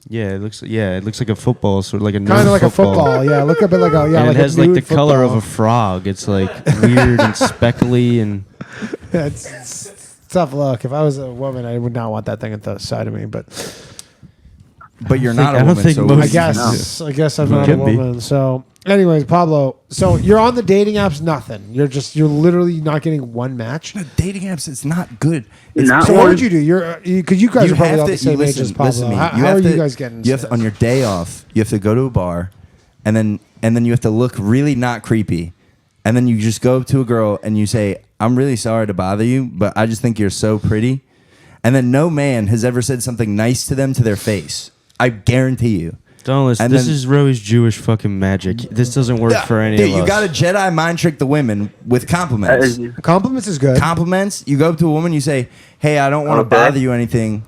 Yeah, it looks. Yeah, it looks like a football, sort of like a kind of like a football. Yeah, look a bit like a And like it has a like nude the color of football. a frog. It's like weird and speckly, and Yeah, it's tough look. If I was a woman, I would not want that thing at the side of me. But But you're not a I don't woman. think so most- I guess I'm You not a can be. woman. So, anyways, Pablo. So you're on the dating apps. Nothing. You're literally not getting one match. No, dating apps, it's not good. It's Not So one. what would you do? Because you guys you are probably have all to the same age as Pablo. listen to me. How You have are to- you guys getting? You have to, on your day off, you have to go to a bar, and then you have to look really not creepy, and then you just go up to a girl and you say, "I'm really sorry to bother you, but I just think you're so pretty," and then no man has ever said something nice to them to their face. I guarantee you. don't listen. And This then- is Roey's Jewish fucking magic. This doesn't work for any Dude, of you us. got to Jedi mind trick the women with compliments. Compliments is good. Compliments. You go up to a woman, you say, "Hey, I don't want to Okay. bother you or anything,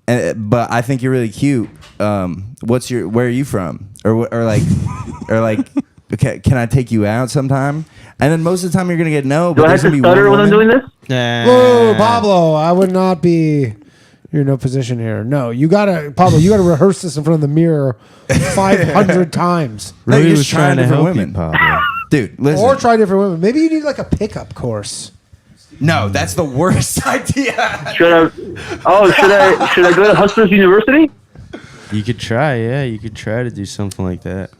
but I think you're really cute. Where are you from? Or like, okay, can I take you out sometime?" And then most of the time you're gonna get no. Do But I have there's to gonna be stutter one when I'm woman. doing this? Whoa, Pablo! I would not be. You're in no position here. No, you gotta, Pablo. You gotta rehearse this in front of the mirror 500 times, No, Roey you're was just trying to different help you, women. Pablo. Dude, listen. or try different women. Maybe you need like a pickup course. No, that's the worst idea. Should I go to Hustlers University? You could try. Yeah, you could try to do something like that.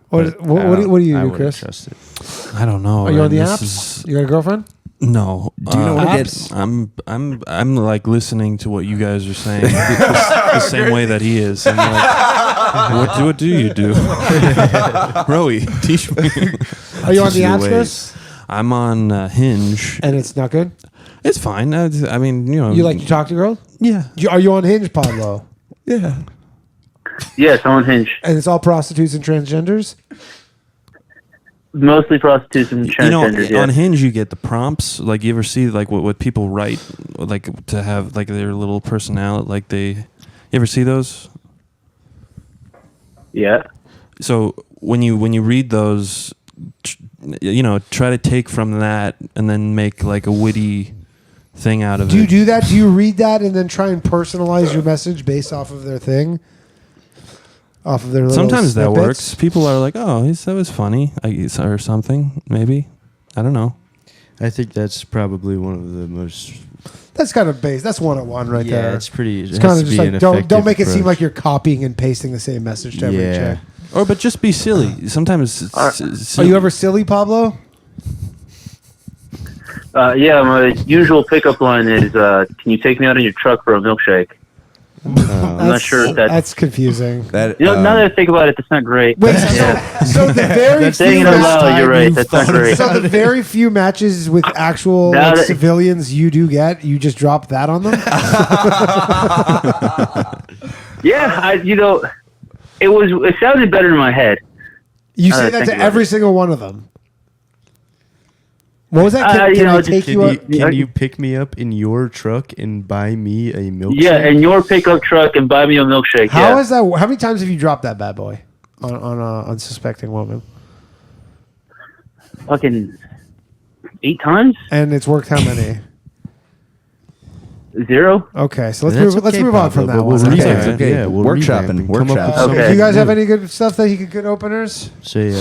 What But what do you I do, wouldn't Chris? trust it. I don't know. Are you on the This apps? is- You got a girlfriend? No. Do you know what it apps? is? I'm like listening to what you guys are saying the same way that he is. I'm like, what do you do? Roey, teach me. Are you on the Your apps, ways. Chris? I'm on Hinge. And it's not good. It's fine. I mean, you know. You like to talk to girls? Yeah. Are you on Hinge, Pablo? Yeah. Yes, I'm on Hinge. And it's all prostitutes and transgenders. Mostly prostitutes and You know, transgenders. Yeah. on Hinge you get the prompts. Like you ever see like what people write, like to have like their little personality. Like you ever see those? Yeah. So when you read those, try to take from that and then make like a witty thing out of Do it. you do that? Do you read that and then try and personalize your message based off of their thing? Off of their little Sometimes that snippets? works. People are like, "Oh, that was funny," I guess, or something. Maybe I don't know. I think that's probably one of the most. That's kind of base. That's 101 right yeah, there. it's pretty. It's kind of just like don't effective make it seem approach. like you're copying and pasting the same message to every Yeah. chick. But just be silly. Sometimes. Are you ever silly, Pablo? Yeah, my usual pickup line is, "Can you take me out in your truck for a milkshake?" I'm not sure if that's confusing. That now that I think about it, that's not great. Wait, so the very saying it out loud, you're right. That's not great. So the very few matches with actual civilians you do get, you just drop that on them? Yeah, it sounded better in my head. You say that to every single one of them. What was that? Can you pick me up in your truck and buy me a milkshake? Yeah, in your pickup truck and buy me a milkshake. How is that? How many times have you dropped that bad boy on an unsuspecting woman? Fucking 8 times. And it's worked how many? 0. Okay, so let's move on from that one. Okay. Yeah, we'll workshopping. Okay. Do you guys have any good stuff that you could good openers? Say,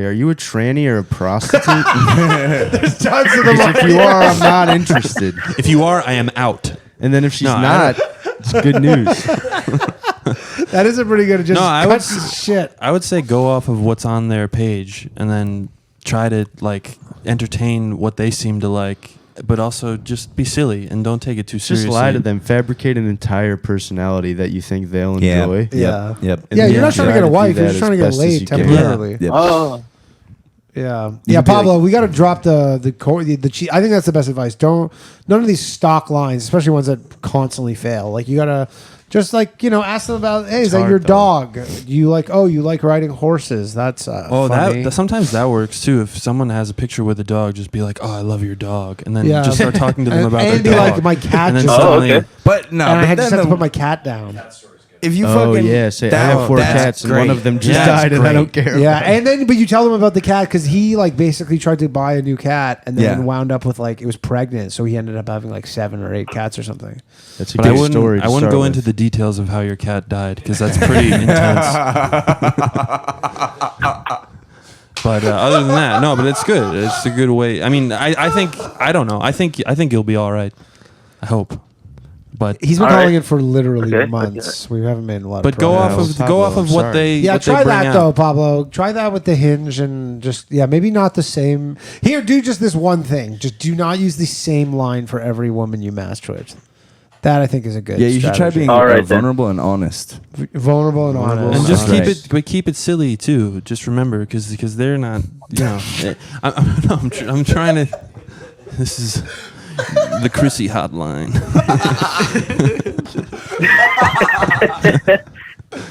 are you a tranny or a prostitute? There's tons of them. If you are, I'm not interested. If you are, I am out. And then if she's not, it's good news. That isn't pretty good. Shit. I would say go off of what's on their page and then try to like entertain what they seem to like, but also just be silly and don't take it too seriously. Just lie to them. Fabricate an entire personality that you think they'll enjoy. Yeah. Yep. Yeah, you're not trying to get a wife. You're just trying to get laid temporarily. Yep. Oh. Yeah, Pablo, we got to drop the cheat. I think that's the best advice. None of these stock lines, especially ones that constantly fail. Like you got to just ask them about, hey, is that your dog? You like riding horses. That's funny. That sometimes that works too. If someone has a picture with a dog, just be like, oh, I love your dog, and then just start talking to them about their dog. Like my cat. And then okay. But no, I just had to put my cat down. If you say I have 4 cats and one of them just died and I don't care. Yeah, but you tell them about the cat because he basically tried to buy a new cat and then wound up with it was pregnant, so he ended up having 7 or 8 cats or something. That's a good story. I wouldn't go into the details of how your cat died because that's pretty intense. But other than that, no. But it's good. It's a good way. I mean, I think I don't know. I think you'll be all right. I hope. But he's been calling it for literally months. We haven't made a lot. But go off of what they try bring that out. though, Pablo. Try that with the hinge and just maybe not the same. Here, do just this one thing. Just do not use the same line for every woman you match with. That I think is a good. Yeah, you should try being vulnerable and honest. Vulnerable and honest, and just keep it silly too. Just remember, because they're not. I'm trying to. This is. The Chrissy hotline.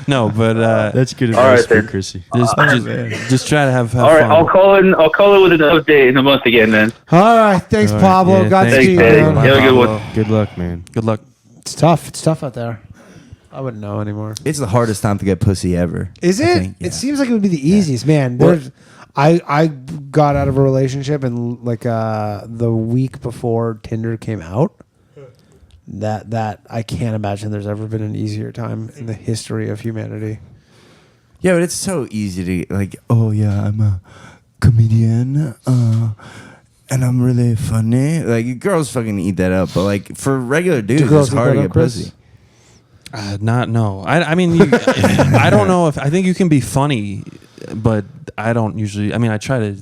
No, but that's good advice for Chrissy. Just try to have fun. All right, I'll call in with an update in a month again, then. All right, thanks, Pablo. Yeah, Godspeed. Have a good one. Good luck, man. Good luck. It's tough. It's tough out there. I wouldn't know anymore. It's the hardest time to get pussy ever. Is it? It seems like it would be the easiest, man. I got out of a relationship and the week before Tinder came out. That I can't imagine there's ever been an easier time in the history of humanity. Yeah, but it's so easy to I'm a comedian and I'm really funny. Girls fucking eat that up, but for regular dudes, it's hard to get pussy. No. I mean, I don't know I think you can be funny, but I don't usually. I mean, I try to.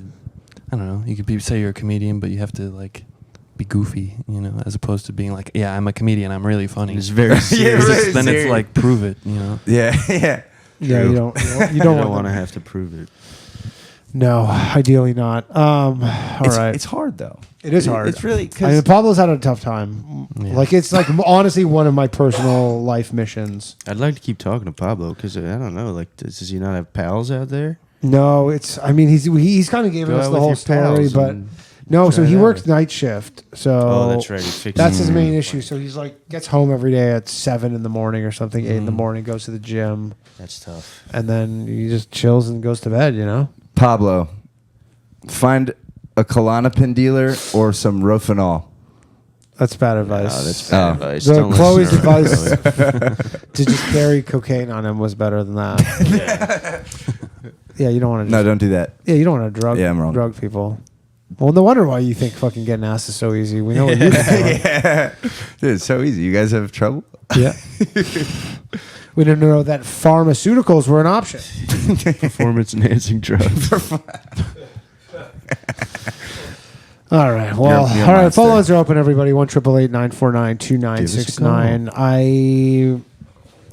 I don't know. You could say you're a comedian, but you have to be goofy, as opposed to being I'm a comedian. I'm really funny. It's very serious. Then it's prove it, Yeah. Yeah, you don't want to have to prove it. No, ideally not. All right. It's hard though. It is hard. It's really Pablo's had a tough time. Yeah. It's honestly one of my personal life missions. I'd like to keep talking to Pablo because I don't know. Does he not have pals out there? No, he's kind of giving us the whole story, but no. So he works night shift. So that's right. That's his main issue. So he's gets home every day at 7 a.m. or something, 8 a.m. Goes to the gym. That's tough. And then he just chills and goes to bed. Pablo, find a Klonopin dealer or some Rofinol. That's bad advice. No, that's bad advice. Chloe's advice to just carry cocaine on him was better than that. Yeah, you don't want to. No, don't do that. Yeah, you don't want to drug people. Well, no wonder why you think fucking getting ass is so easy. We know what you're doing. Yeah. Dude, it's so easy. You guys have trouble? Yeah. We didn't know that pharmaceuticals were an option. Performance enhancing drugs. All right. Well, You're a all right. monster. Phone lines are open, everybody. 1-888-949-2969. I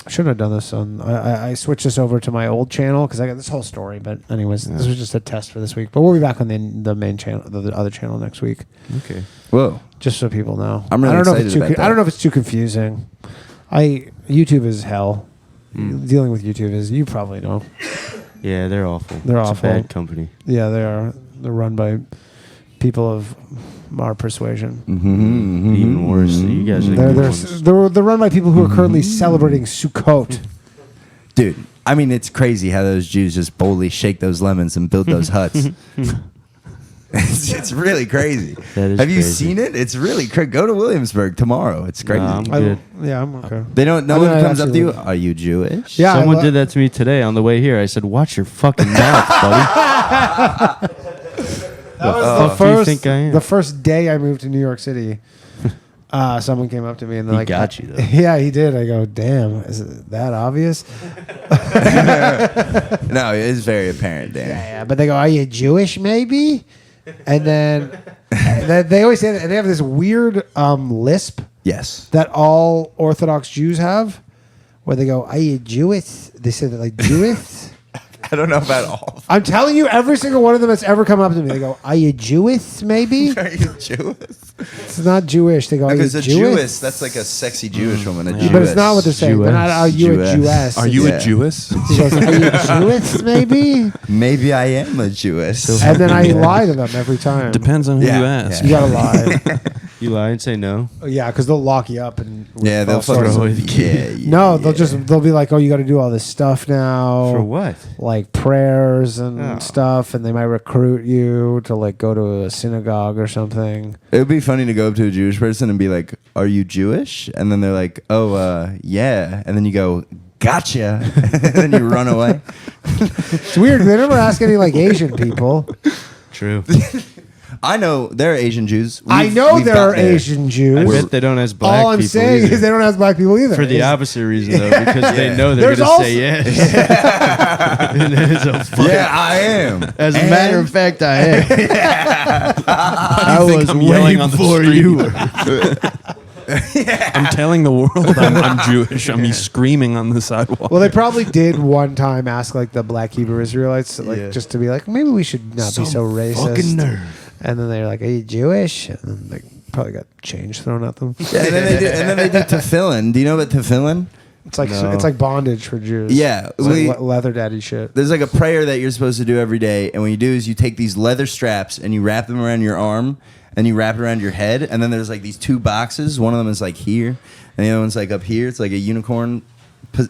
shouldn't have done this on. I switched this over to my old channel because I got this whole story. But anyways, this was just a test for this week. But we'll be back on the main channel, the other channel next week. Okay. Whoa. Just so people know. I'm really I don't know if excited it's too. about that. I don't know if it's too confusing. YouTube is hell. Dealing with YouTube is, you probably know. Yeah, they're awful. They're it's awful. a bad company. Yeah, they are. They're run by people of our persuasion. Even worse. You guys are the good ones. They're run by people who are currently celebrating Sukkot. Dude, I mean, it's crazy how those Jews just boldly shake those lemons and build those huts. It's really crazy. That is Have you crazy. seen it? It's really crazy. Go to Williamsburg tomorrow. It's crazy. I'm good. I'm okay. They don't. No I mean, one I comes up to you. actually- Are you Jewish? Yeah, Someone did that to me today on the way here. I said, "Watch your fucking mouth, buddy." That was fuck do you think I am? the first day I moved to New York City. Someone came up to me and they're He like, got you, though. Yeah, he did. I go, damn, is it that obvious? No, it is very apparent, Dan. Yeah, but they go, are you Jewish, maybe? And then they always say that, and they have this weird lisp Yes. that all Orthodox Jews have, where they go, are you Jewish? They say that like Jewish. I don't know about all. I'm telling you, every single one of them that's ever come up to me, they go, are you Jewish, maybe? Are you Jewish? It's not Jewish. They go, are you Because a Jewish? Jewess, that's like a sexy Jewish woman. A But it's not what they're saying. They're not, are you Jewess. a Jewess? Are you Yeah. a Jewess? He goes, are you Jewish, maybe? Maybe I am a Jewess. And then I lie to them every time. Depends on who Yeah, you ask. You gotta lie. You lie and say no. Yeah, because they'll lock you up and Yeah, they'll all sorts fucking of- yeah. No, they'll be like, oh, you got to do all this stuff now. For what? Like prayers and Oh. stuff, and they might recruit you to like go to a synagogue or something. It would be funny to go up to a Jewish person and be like, "Are you Jewish?" And then they're like, "Oh, yeah." And then you go, "Gotcha," and then you run away. It's weird. They never ask any like Asian people. True. I know there are Asian Jews. I know We've there got are Asian Jews. I bet they don't ask black All I'm people saying either. is they don't ask black people either. For the It's- opposite reason, though, because they know they're There's going to also- say yes. And it's a fuck. Yeah, I am. As a matter of fact, I am. I think was I'm way yelling on the before street? you were. I'm telling the world I'm Jewish. I'm screaming on the sidewalk. Well, they probably did one time ask like the black Hebrew Israelites, like Yeah. just to be like, maybe we should not be so racist. Fucking nerve. And then they're like, "Are you Jewish?" And then they probably got change thrown at them. Yeah, and then they do tefillin. Do you know about tefillin? It's like No. it's like bondage for Jews. Yeah, It's like leather daddy shit. There's like a prayer that you're supposed to do every day, and what you do is you take these leather straps and you wrap them around your arm, and you wrap it around your head, and then there's like these two boxes. One of them is like here, and the other one's like up here. It's like a unicorn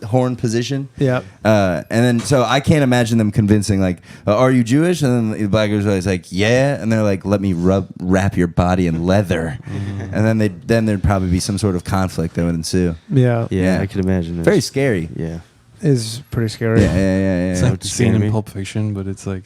horn position. Yeah. And then so I can't imagine them convincing like, "Are you Jewish?" And then the black girl's always like, "Yeah," and they're like, "Let me wrap your body in leather," and then there'd probably be some sort of conflict that would ensue. Yeah. Yeah, Yeah. I could imagine that. Very scary. Yeah. Is pretty scary. Yeah. It's like the scene in Pulp Fiction, but it's like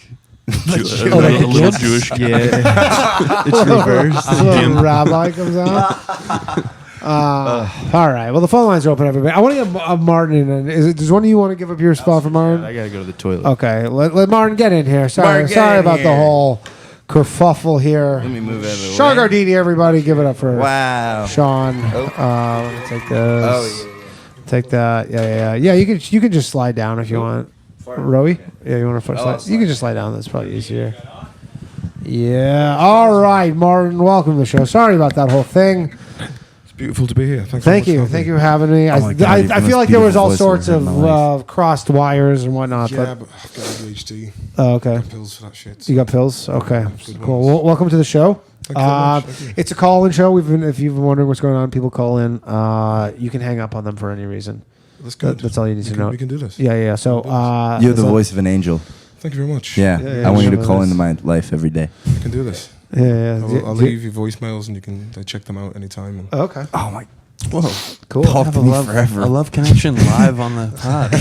a Oh, like little the kids? Jewish guy. Yeah. It's reversed. A little rabbi comes out. All right. Well, the phone lines are open, everybody. I want to get Martin in. Does one of you want to give up your spot for Martin? I got to go to the toilet. Okay. Let Martin get in here. Sorry, Martin, get sorry in about the here. whole kerfuffle here. Let me move out of the way. Shawn Gardini, everybody, give it up for Wow. Sean. Oh. Let me take this. Oh, Take that. Yeah. You can just slide down if you want. Roey? Yeah, you want to slide? You can just slide down. That's probably easier. Yeah. All right, Martin. Welcome to the show. Sorry about that whole thing. It's beautiful to be here. Thank you. Thank you for having me. Oh my God, you have I the feel most like there was beautiful all voice sorts I've of ever heard in my life. crossed wires and whatnot. Yeah, But but I've got ADHD. oh, okay. Pills for that shit. You got pills? Okay. Good Cool. ones. Well, welcome to the show. Thank you very much. Thank you. It's a call-in show. If you've been wondering what's going on, people call in. You can hang up on them for any reason. That's good. That's all you need to know. We can do this. Yeah. So You're the so- voice of an angel. Thank you very much. Yeah, Yeah, I want you to sure. call into my life every day. We can do this. Yeah. I'll leave you voicemails and you can check them out anytime. And Okay. Oh my! Whoa. Cool. Talk to me forever. A love connection live on the pod.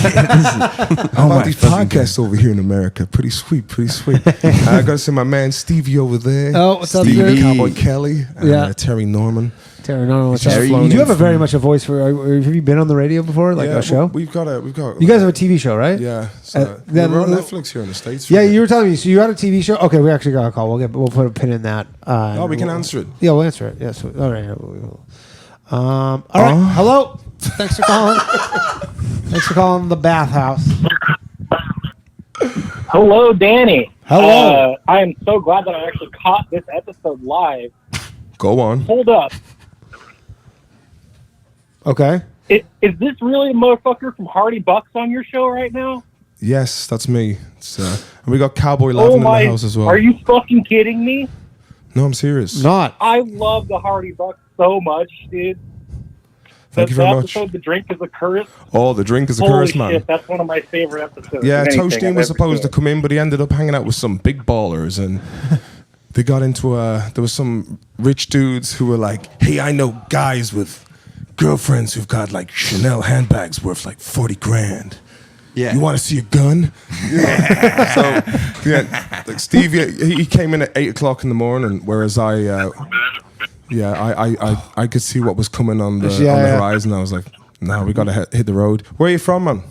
How about these podcasts over here in America? Pretty sweet, pretty sweet. I got to say my man Stevie over there. Oh, what's up, Stevie. dude? Cowboy Kelly, and Yeah. Terry Norman. Terry, no, what's Terry, up? You do have a very much a voice for. Have you been on the radio before, like a show? We've got. You guys have a TV show, right? Yeah. So we're on Netflix here in the States. Yeah, you were telling me. So you had a TV show. Okay, we actually got a call. We'll put a pin in that. We can answer it. Yeah, we'll answer it. Yes. All right. All right. Hello. Thanks for calling. Thanks for calling the Bathhouse. Hello, Danny. Hello. I am so glad that I actually caught this episode live. Go on. Hold up. Okay. Is this really a motherfucker from Hardy Bucks on your show right now? Yes, that's me. And we got Cowboy Lavin in the house as well. Are you fucking kidding me? No, I'm serious. Not. I love the Hardy Bucks so much, dude. Thank you very much. The Drink is a Curse. Oh, The Drink is a Holy Curse, man. shit, that's one of my favorite episodes. Yeah, Toasteen was supposed to come in, but he ended up hanging out with some big ballers, and they got into there was some rich dudes who were like, hey, I know guys with girlfriends who've got like Chanel handbags worth like 40 grand. Yeah. You want to see a gun? So, yeah, like Steve, he came in at 8 o'clock in the morning, whereas I could see what was coming on the horizon. I was like, no, we got to hit the road. Where are you from, man?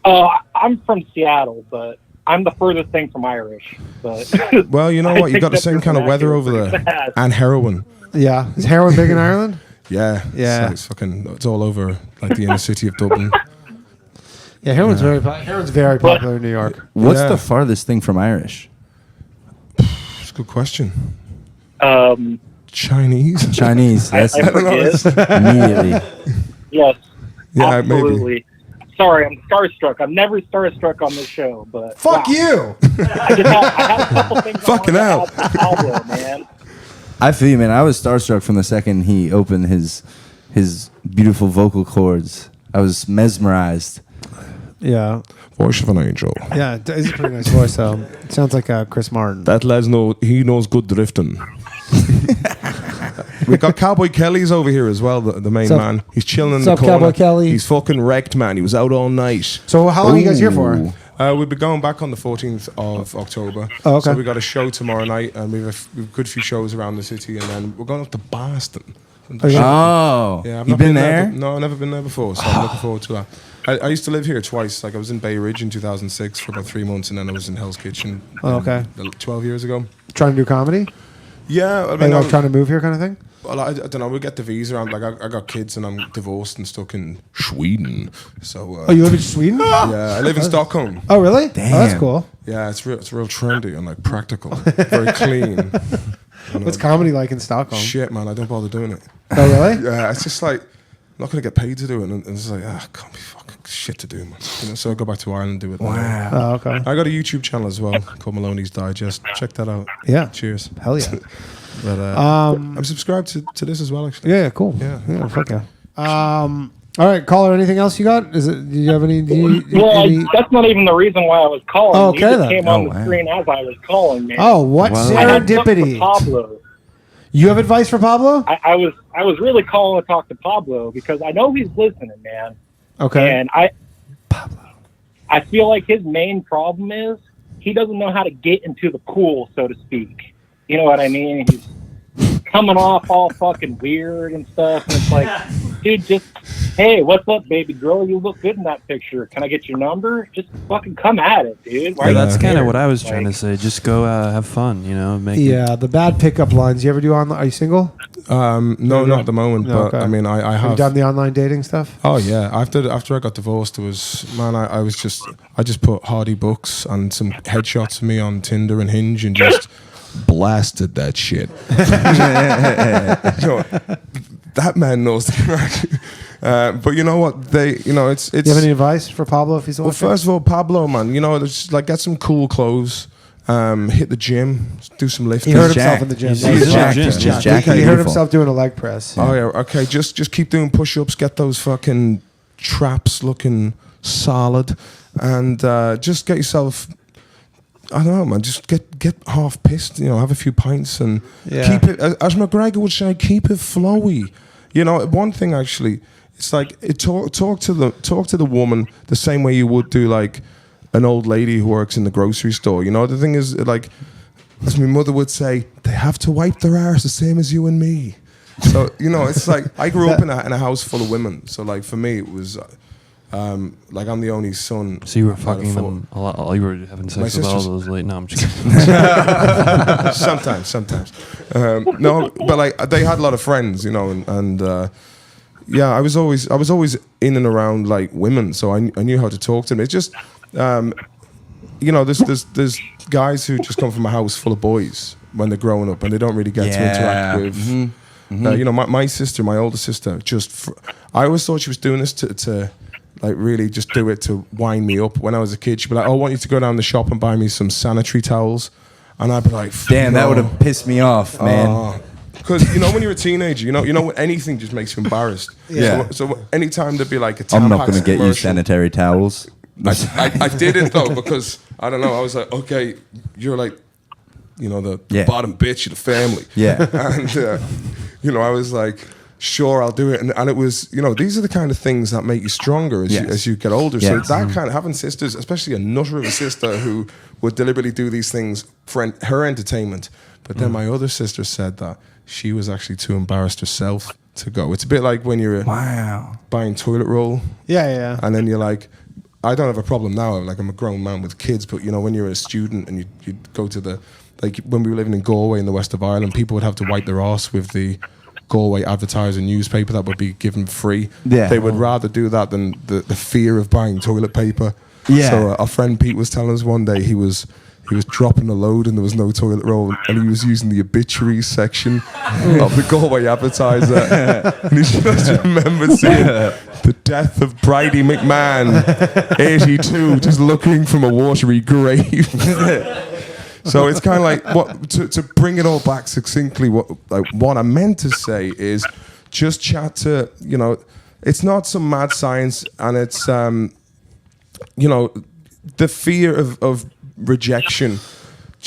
I'm from Seattle, but I'm the furthest thing from Irish. But well, you know what? You got the same kind of weather over there. And heroin. Yeah. Is heroin big in Ireland? Yeah. Yeah. It's all over like the inner city of Dublin. Yeah, heroin's very popular in New York. What's the farthest thing from Irish? It's a good question. Chinese. That's I immediately. Yes. Yeah, absolutely. maybe. Sorry, I'm starstruck. I'm never starstruck on this show, but fuck you. I had a couple things. Fucking out. Pablo, man. I feel you, man. I was starstruck from the second he opened his beautiful vocal cords. I was mesmerized. Yeah. Voice of an angel. Yeah, it's a pretty nice voice, though. It sounds like Chris Martin. That lad's he knows good drifting. We've got Cowboy Kelly's over here as well, the main man. He's chilling in the corner. Cowboy Kelly? He's fucking wrecked, man. He was out all night. So how long are you guys here for? We'll be going back on the 14th of October. Oh, okay. So we got a show tomorrow night, and we have a good few shows around the city, and then we're going up to Boston. Oh, yeah, I've you've not been there? No, I've never been there before, so I'm looking forward to that. I used to live here twice. Like I was in Bay Ridge in 2006 for about 3 months, and then I was in Hell's Kitchen. 12 years ago. Trying to do comedy? Yeah, I mean, like trying to move here, kind of thing. Well, I don't know. We get the visa. I'm like, I got kids, and I'm divorced and stuck in Sweden. So. You live in Sweden? Yeah, I live in Stockholm. Oh, really? Damn. Oh, that's cool. Yeah, it's real trendy and like practical, very clean. What's comedy like in Stockholm? Shit, man, I don't bother doing it. Oh, really? Yeah, it's just like I'm not gonna get paid to do it, and it's like can't be fucking shit to do, man. So I go back to Ireland and do it. Wow. Oh, okay. I got a YouTube channel as well called Moloney's Digest. Check that out. Yeah. Cheers. Hell yeah. But I'm subscribed to this as well, actually. Yeah, cool. Yeah, fuck yeah. All right, caller. Anything else you got? Do you have any? That's not even the reason why I was calling. Oh, okay, you just then. came on the screen as I was calling, man. Oh, what serendipity! Pablo. You have advice for Pablo? I was really calling to talk to Pablo because I know he's listening, man. Okay. And I feel like his main problem is he doesn't know how to get into the pool, so to speak. You know what I mean? He's coming off all fucking weird and stuff. And it's like, dude, just, hey, what's up, baby girl? You look good in that picture. Can I get your number? Just fucking come at it, dude. Yeah, that's kind of what I was trying to say. Just go have fun, you know. The bad pickup lines. You ever do online? Are you single? No, not at the moment. No, but okay. I mean, I have. Have you done the online dating stuff? Oh yeah. After I got divorced, it was I just put Hardy Books and some headshots of me on Tinder and Hinge and just blasted that shit. You know, that man knows the crack. But you know what? It's. Do you have any advice for Pablo if he's Well, first of all, Pablo, man, just like get some cool clothes. Hit the gym, do some lifting. He hurt himself in the gym. He's jacked. He hurt himself doing a leg press. Oh yeah, okay. Just keep doing push-ups. Get those fucking traps looking solid, and just get yourself. I don't know, man. Just get half pissed. Have a few pints and keep it. As McGregor would say, keep it flowy. One thing actually, it's like talk to the woman the same way you would do like an old lady who works in the grocery store. The thing is, like, as my mother would say, they have to wipe their arse the same as you and me. So, it's like I grew up in a house full of women. So, like, for me, it was like I'm the only son. So you were fucking them a lot. You were having sex with all those late. No, I'm just kidding. Sometimes. No, but like they had a lot of friends, and yeah, I was always in and around like women, so I knew how to talk to them. It's just, there's guys who just come from a house full of boys when they're growing up, and they don't really get to interact with. My sister, my older sister, I always thought she was doing this to like really just do it to wind me up. When I was a kid, she'd be like, "Oh, I want you to go down the shop and buy me some sanitary towels," and I'd be like, "Damn, that would have pissed me off, man." Because when you're a teenager, anything just makes you embarrassed. Yeah. So anytime there'd be like a I'm not going to get you commercial, sanitary towels. I did it though because I don't know. I was like, okay, you're like, the bottom bitch of the family. Yeah. And I was like, sure, I'll do it. And it was, these are the kind of things that make you stronger as you get older. So that kind of having sisters, especially a nutter of a sister who would deliberately do these things for her entertainment. But then my other sister said that she was actually too embarrassed herself to go. It's a bit like when you're buying toilet roll. Yeah. And then you're like, I don't have a problem now. Like, I'm a grown man with kids. But, when you're a student and you'd go to when we were living in Galway in the west of Ireland, people would have to wipe their arse with the Galway Advertiser newspaper that would be given free. Yeah. They would rather do that than the fear of buying toilet paper. Yeah. So our friend Pete was telling us one day he was dropping a load and there was no toilet roll, and he was using the obituaries section of the Galway Advertiser. And he just remembered seeing the death of Bridie McMahon, 82, just looking from a watery grave. So it's kind of like to bring it all back succinctly. What I meant to say is just chat to it's not some mad science, and it's the fear of rejection.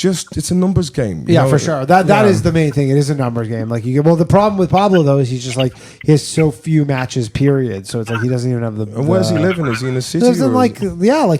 It's a numbers game. For sure. That is the main thing. It is a numbers game. Like the problem with Pablo though is he's just like he has so few matches. Period. So it's like he doesn't even have the. And where's he living? Is he in a city? Lives in like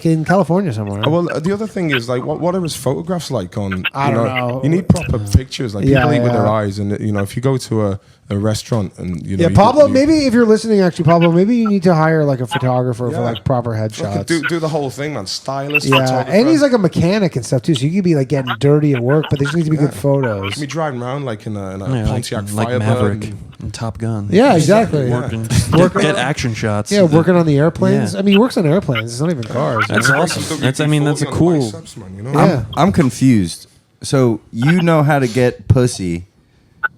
in California somewhere. Well, the other thing is like what are his photographs like on? I don't know. You need proper pictures. Like people eat with their eyes, and if you go to a restaurant and Pablo. Maybe if you're listening, actually, Pablo, maybe you need to hire like a photographer for like proper headshots. Do the whole thing, man. Stylist. Yeah, and he's like a mechanic and stuff too, so you could be like getting dirty at work, but there just need to be good photos. You be driving around like in a Pontiac like Firebird Maverick and Top Gun. Yeah, exactly. Get action shots. Yeah, working on the airplanes. Yeah. I mean, he works on airplanes. It's not even cars. That's awesome. That's a cool. I'm confused. So you know how to get pussy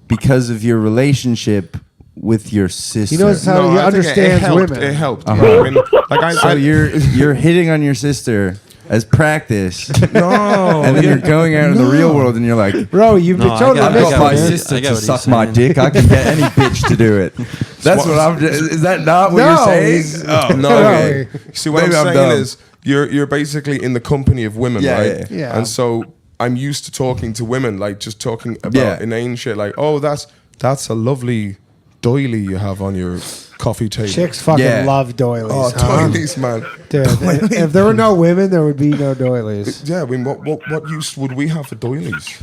because of your relationship with your sister. He knows how he understands women. It helped. So you're hitting on your sister as practice. No. And then you're going out in the real world and you're like, bro, you've been totally I've got my sister to suck my dick. I can get any bitch to do it. That's what I'm. Is that not what you're saying? No. Okay. See, what I'm saying is you're basically in the company of women, right? Yeah. And so I'm used to talking to women, like just talking about inane shit, like, oh, that's a lovely doily you have on your coffee table. Chicks fucking love doilies. Oh, doilies, man. Dude, if there were no women, there would be no doilies. Yeah, I mean, what use would we have for doilies?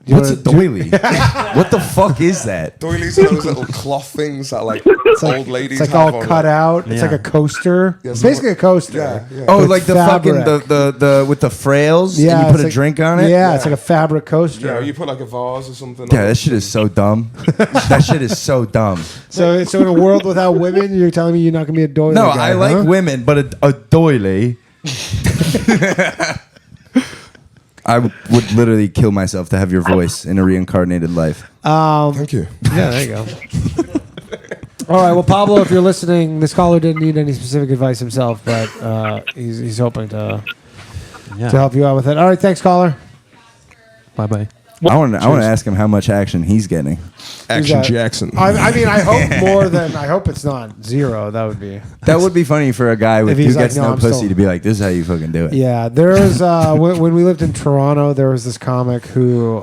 What's a doily? What the fuck is that? Doilies are those little cloth things that like old ladies It's like have all on cut out. It's like a coaster. Yeah, it's basically a coaster. Yeah. Oh, With like the fabric. fucking the with the frails and Yeah, you put it's a like- drink on it? Yeah, it's like a fabric coaster. Yeah, you put like a vase or something. Yeah, that shit is so dumb. That shit is so dumb. So in a world without women, you're telling me you're not gonna be a doily No, guy, I like huh? women, but a doily. I would literally kill myself to have your voice in a reincarnated life. Thank you. Yeah, there you go. All right, well, Pablo, if you're listening, this caller didn't need any specific advice himself, but he's hoping to help you out with it. All right, thanks, caller. Bye. I want to ask him how much action he's getting. Action Jackson. I mean, I hope more than I hope it's not zero. That would be funny for a guy who he's gets like, no I'm pussy still- to be like, "This is how you fucking do it." Yeah, there was when we lived in Toronto, there was this comic who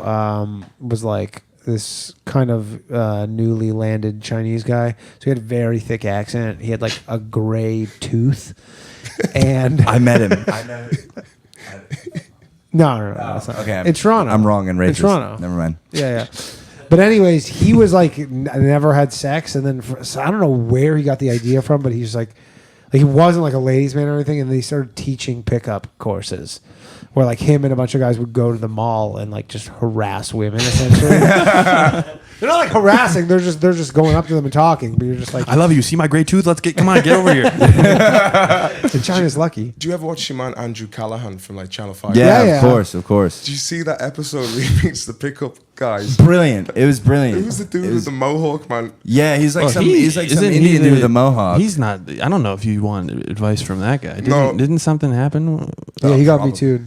was like this kind of newly landed Chinese guy. So he had a very thick accent. He had like a gray tooth, and I met him. No. It's not. Okay, in Toronto. I'm wrong and racist. In Toronto. Never mind. Yeah. But anyways, he was like never had sex, and then so I don't know where he got the idea from, but he's like he wasn't like a ladies' man or anything, and then he started teaching pickup courses, where like him and a bunch of guys would go to the mall and like just harass women essentially. They're not like harassing; they're just going up to them and talking. But you're just like, I love you. See my great tooth? Come on, get over here. and China's lucky. Do you ever watch your man Andrew Callahan from like Channel 5? Yeah, Yeah. of course. Do you see that episode where he meets the pickup guys? Brilliant. It was brilliant. Who's the dude with the mohawk, man? Yeah, he's like some isn't Indian dude with a mohawk. He's not. I don't know if you want advice from that guy. No. Didn't something happen? Yeah, he got probably. me too.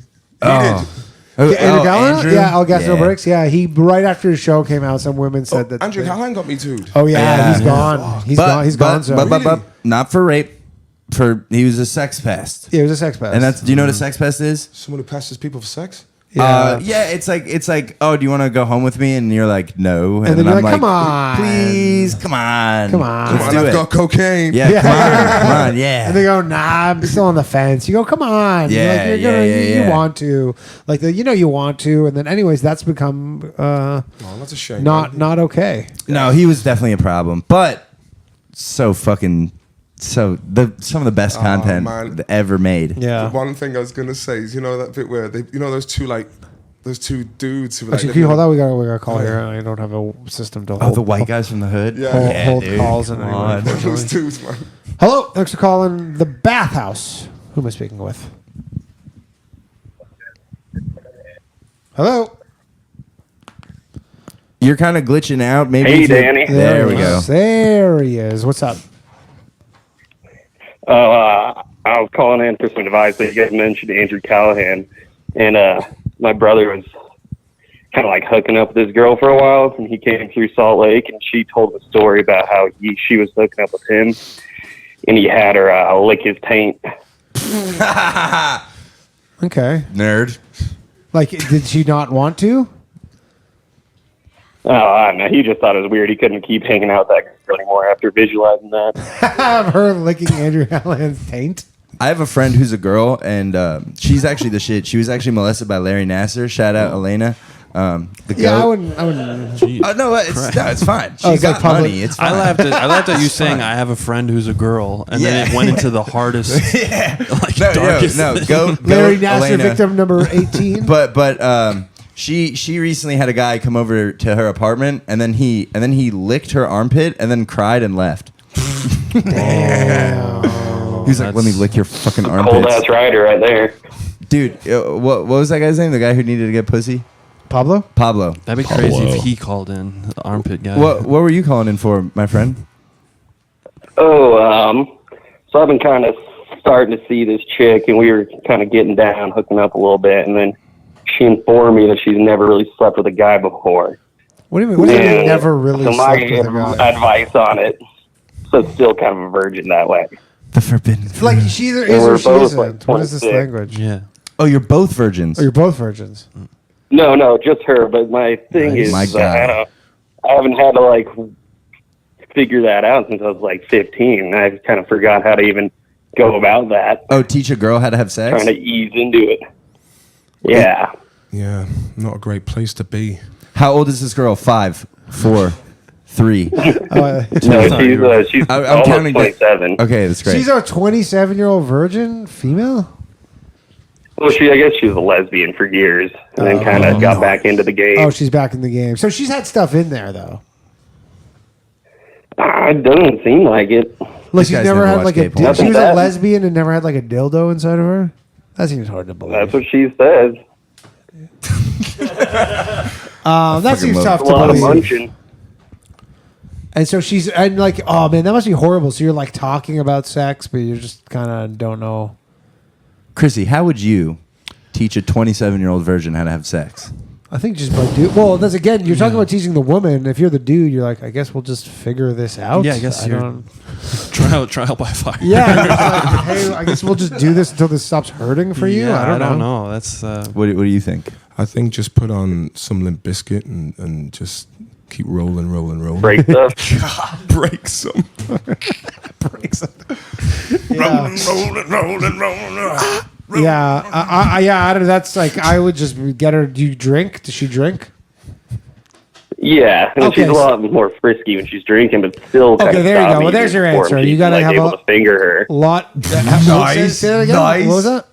He Andrew Callahan? Andrew? Yeah, I'll guess no Yeah. bricks. Yeah, he right after his show came out, some women said that Andrew Callahan got me too. Oh yeah, Yeah. he's gone. He's gone. He's gone. So But not for rape. He was a sex pest. yeah, it was a sex pest. And that's. Do you know what a sex pest is? Someone who passes people for sex? Yeah, it's like, oh, do you want to go home with me? And you're like, no. And then you're like, come on. please, come on, Come on. let's Come do on, I've it. got cocaine. Yeah, come on, yeah. And they go, nah, I'm still on the fence. You go, come on. Yeah, You're like, you're gonna, yeah. You want to. Like, you want to. And then, anyways, that's become Oh, that's a shame. not man. okay. No, he was definitely a problem, but some of the best content man. ever made. Yeah. The one thing I was gonna say is, you know that bit where those two dudes who were like, Actually, can you hold on? We got a call here. I don't have a system to Oh, hold. the white guys from the hood. Yeah. Hold dude. calls and Come on. those dudes, man. Hello, thanks for calling the Bathhouse. Who am I speaking with? Hello. You're kind of glitching out. Maybe. Hey, if you- Danny. There we go. There he is. What's up? I was calling in for some advice that you guys mentioned Andrew Callahan, and my brother was kind of like hooking up with this girl for a while, and he came through Salt Lake, and she told a story about how she was hooking up with him, and he had her lick his taint. Okay. Nerd. Like, did she not want to? Oh, I don't know. He just thought it was weird. He couldn't keep hanging out with that girl anymore after visualizing that. Have her licking Andrew Callahan's taint. I have a friend who's a girl, and she's actually the shit. She was actually molested by Larry Nasser. Shout out Elena. The Yeah, I goat. wouldn't. No, it's fine. She it's got like public- money. It's fine. I laughed at you saying I have a friend who's a girl, and then it went into the hardest, darkest. Go, Larry Nasser, Elena. victim number 18. But she recently had a guy come over to her apartment, and then he licked her armpit, and then cried and left. He's like, "Let me lick your fucking armpits." Cold ass rider right there. Dude, what was that guy's name? The guy who needed to get pussy? Pablo? Pablo. That'd be crazy if he called in, the armpit guy. What were you calling in for, my friend? So I've been kind of starting to see this chick, and we were kind of getting down, hooking up a little bit, and then she informed me that she's never really slept with a guy before. What do you mean? What do you mean never really so my slept with a guy? advice on it. So it's still kind of a virgin that way. The forbidden. Like, she either And is or we're she both, isn't. like, What is this 26. language? Yeah. Oh, you're both virgins. Oh, you're both virgins. No, just her. But my thing is, My God. I haven't had to like figure that out since I was like 15. I kind of forgot how to even go about that. Oh, teach a girl how to have sex? Trying to ease into it. Yeah. Yeah, not a great place to be. How old is this girl? 5, 4, 3. No, she's I'm almost counting 27. Okay, that's great. She's a 27-year-old virgin female? Well, I guess she was a lesbian for years, and then kind of got back into the game. Oh, she's back in the game. So she's had stuff in there, though. It doesn't seem like it. Like, she's never had like a. gay porn. She was a Nothing lesbian and never had like a dildo inside of her. That seems hard to believe. That's what she says. That seems love tough A to lot of believe. munching. And so she's and like, oh man, that must be horrible. So you're like talking about sex, but you just kind of don't know. Chrissy, how would you teach a 27-year-old virgin how to have sex? I think just by dude. Well, that's again. You're talking about teaching the woman. If you're the dude, you're like, I guess we'll just figure this out. Yeah, I guess you're don't- trial by fire. Yeah, you're just like, hey, I guess we'll just do this until this stops hurting for you. Yeah, I don't know. That's What do you think? I think just put on some Limp Bizkit and just keep rolling. Break stuff. Break some. Break something. Rolling. Yeah, I don't know. That's like I would just get her. Do you drink? Does she drink? Yeah, and Okay, she's a lot more frisky when she's drinking, but still. Okay, there you go. Well, there's your answer. You gotta have able to finger her. Lot. Nice. Say that again? Nice. What was that?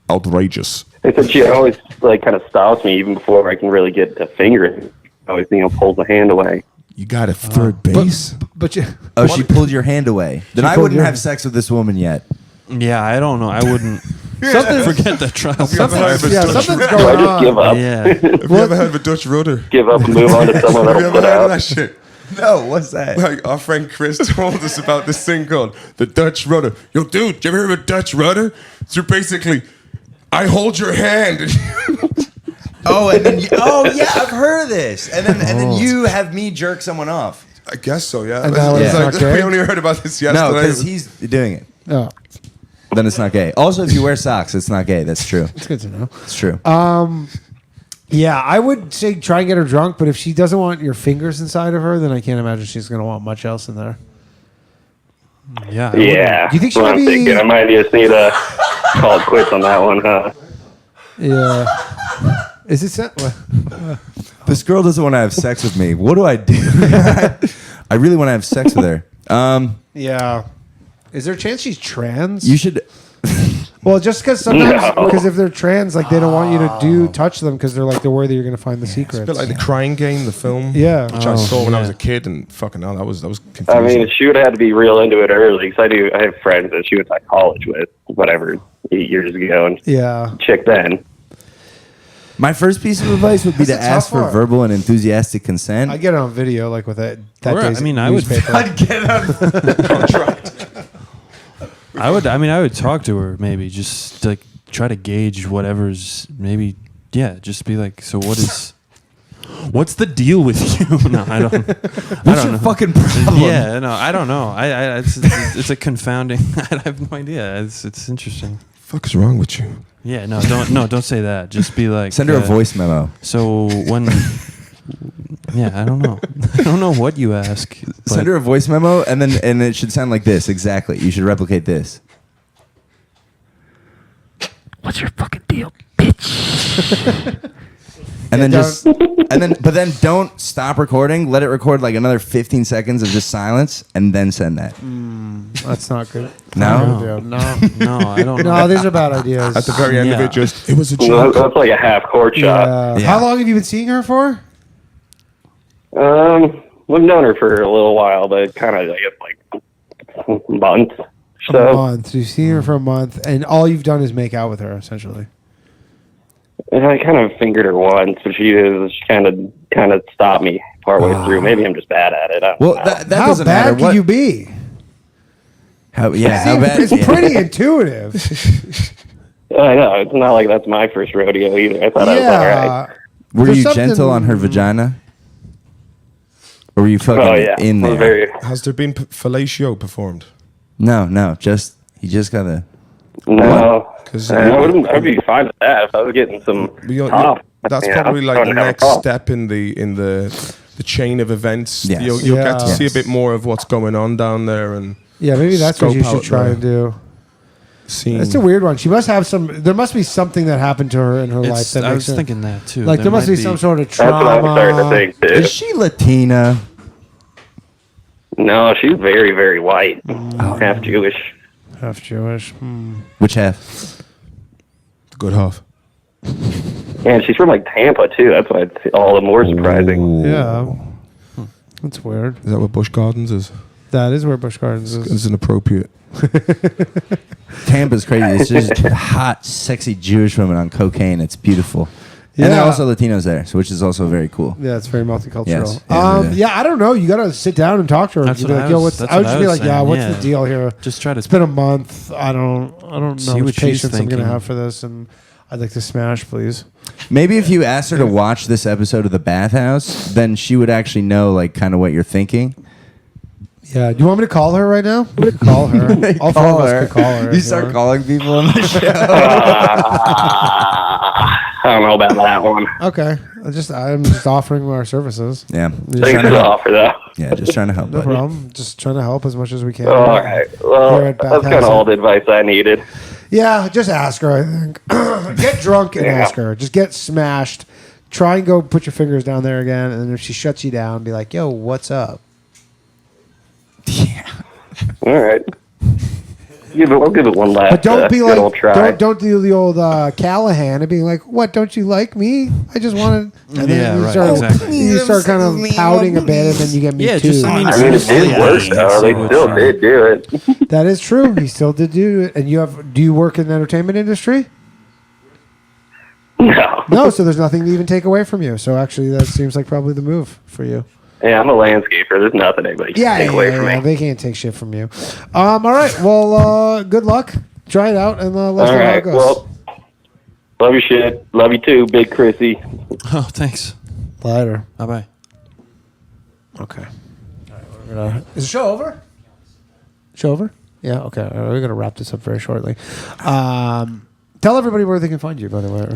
Outrageous. I said she always like kind of stops me even before I can really get to finger it. Always, pulls the hand away. You got a third base? But you. Oh, she pulled your hand away. Then I pulled wouldn't your- have sex with this woman yet. Yeah, I don't know. I wouldn't. Forget the trial. Something's I going just on. give up. Yeah. Have you ever heard of a Dutch rudder? Give up and move on to someone Have you that'll ever put heard of out. that shit? No, what's that? Like our friend Chris told us about this thing called the Dutch rudder. Yo, dude, you ever heard of a Dutch rudder? So basically, I hold your hand. Oh, and then yeah, I've heard of this. And then you have me jerk someone off. I guess so, yeah. And now it's not gay? We only heard about this No, yesterday. because he's doing it. Oh, Then it's not gay. Also, if you wear socks, it's not gay. That's true. it's good to know. It's true. Yeah, I would say try and get her drunk, but if she doesn't want your fingers inside of her, then I can't imagine she's going to want much else in there. Yeah. Yeah, Do you think she that's what might I'm be- thinking. I might just need to call it quits on that one, huh? Yeah. Is it set? This girl doesn't want to have sex with me. What do I do? I really want to have sex with her. Yeah. Is there a chance she's trans? You should. Well, just because sometimes, No. because if they're trans, like they don't want you to touch them because they're worried that you're going to find the secrets. a bit like the Crying Game, the film. Yeah. Which I saw when I was a kid, and fucking hell, that was confusing. I mean, she would have had to be real into it early because I have friends that she went to college with, whatever, 8 years ago, and Yeah. chick then. My first piece of advice would be That's to a tough ask for part. verbal and enthusiastic consent. I get it on video, like with that Or, day's I mean, I would- newspaper. I would talk to her maybe, just like try to gauge whatever's maybe. Yeah, just be like, so what's the deal with you? No, I don't. What's your fucking problem? Yeah, no, I don't know. It's a confounding. I have no idea. It's interesting. Fuck is wrong with you? Yeah, don't say that. Just be like, Send her a voice memo. So when, yeah, I don't know. I don't know what you ask. Send her a voice memo, and it should sound like this. Exactly. You should replicate this. What's your fucking deal, bitch? And then don't stop recording. Let it record like another 15 seconds of just silence, and then send that. That's not good. No? No. I don't know. No, these are bad ideas. At the very end of it, just, it was a Well, joke. that's like a half court shot. Yeah. How long have you been seeing her for? We've known her for a little while, but kind of, I guess, like a month. A So month. You've seen her for a month, and all you've done is make out with her, essentially. and I kind of fingered her once, but she kind of stopped me partway through. Maybe I'm just bad at it. I don't Well, know. that How doesn't bad matter. can What, you be? how bad? It's pretty intuitive. I know it's not like that's my first rodeo either. I thought I was all right. Were There's you something- gentle on her vagina? Or were you fucking Oh yeah, in I was there? very Has there been fellatio performed? No. He just got a. no. 'Cause I'd be fine with that if I was getting some top. that's Yeah, probably I'm like trying the to have a next call. step in the chain of events. Yes. You'll get to Yeah. see a bit more of what's going on down there and Yeah, maybe that's what Scope you should out try the and do. scene. It's a weird one. She must have some. There must be something that happened to her in her life It's, that I makes was her, thinking that too. like there must might be some sort of That's what I'm starting to trauma. think too. Is she Latina? No, she's very, very white, half Jewish. Half Jewish. Which half? Good half. And she's from like Tampa too. That's why it's all the more surprising. Yeah, that's weird. Is that what Busch Gardens is? That is where Busch Gardens is. It's inappropriate. Tampa's crazy. It's just hot, sexy Jewish women on cocaine. It's beautiful. And there Yeah. are also Latinos there, so which is also very cool. Yeah, it's very multicultural. Yes. Yeah, I don't know. You got to sit down and talk to her. That's You'd be what like, I yo, was- what's? that's I would what just I be was like, yeah, saying, what's yeah. the deal here? Just try to It's been a month. I don't know See how what much she's patience I'm going to thinking. have for this, and I'd like to smash, please. Maybe if you asked her to watch this episode of the Bathhouse, then she would actually know like kind of what you're thinking. Yeah. Do you want me to call her right now? I'm going to call her. All four of us could call her. You if start want. calling people on the show. I don't know about that one. Okay. I'm just offering our services. Yeah. Just Thanks trying for to the help. offer, though. Yeah, just trying to help. No buddy. problem. Just trying to help as much as we can. All right. Well, Here at that's kind Bathhouse. of all the advice I needed. Yeah, just ask her, I think. Get drunk and ask her. Just get smashed. Try and go put your fingers down there again, and then if she shuts you down, be like, yo, what's up? Yeah. All right. I'll give it one last. But don't be good old like, try. don't do the old Callahan and being like, what, don't you like me? I just wanted. And then you start kind of pouting a bit, and then you get me too. It did work, though. They still did do it. That is true. He still did do it. And do you work in the entertainment industry? No. No, so there's nothing to even take away from you. So actually, that seems like probably the move for you. Yeah, I'm a landscaper. There's nothing anybody can take away from me. They can't take shit from you. All right. Well, good luck. Try it out, and let's know how it goes. Well, love your shit. Love you too, Big Chrissy. Oh, thanks. Later. Bye-bye. Okay. All right, is the show over? Show over? Yeah. Okay. All right, we're gonna wrap this up very shortly. Tell everybody where they can find you, by the way.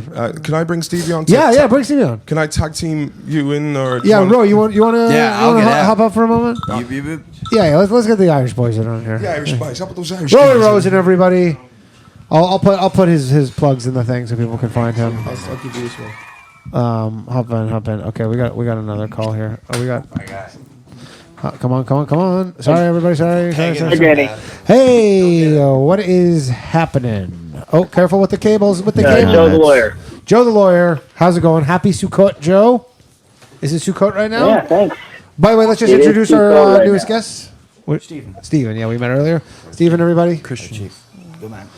Can I bring Stevie on? Yeah, bring Stevie on. Can I tag team you in or? Ro, you want to I'll get out. hop up for a moment? Yeah, let's get the Irish boys in on here. Yeah, Irish boys. How about those Irish Roey guys? Rozen, everybody. I'll put his plugs in the thing so people can find him. I'll give you this one. Hop in. Okay, we got another call here. We got. Come on. Sorry, everybody. Sorry. Hey, what is happening? Oh, careful with the cables. With the cables. Joe the lawyer. Joe the lawyer. How's it going? Happy Sukkot, Joe. Is it Sukkot right now? Yeah, thanks. By the way, let's just It is introduce Sukkot our right newest now. guest. Steven. Yeah, we met earlier. Steven, everybody. Christian. Good man.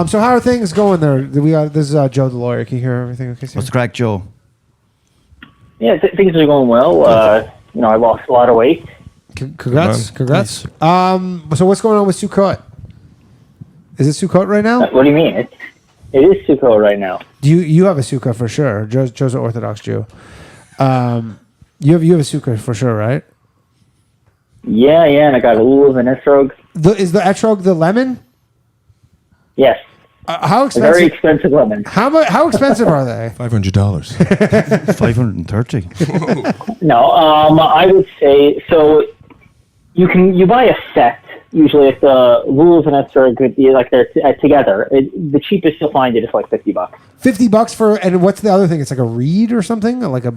So how are things going there? This is Joe the lawyer. Can you hear everything okay? What's the crack, Joe? Yeah, things are going well. I lost a lot of weight. Congrats. So what's going on with Sukkot? Is it Sukkot right now? What do you mean? It is Sukkot right now. You have a sukkah for sure. Joe's an Orthodox Jew. You have a sukkah for sure, right? Yeah, and I got a lulav and etrog. Is the etrog the lemon? Yes. How expensive? Very expensive lemon. How expensive are they? $500. 530. No, I would say so. You buy a set. Usually, if the lulav and etrog they're together, the cheapest you'll find it is like $50. $50 for, and what's the other thing? It's like a reed or something, like a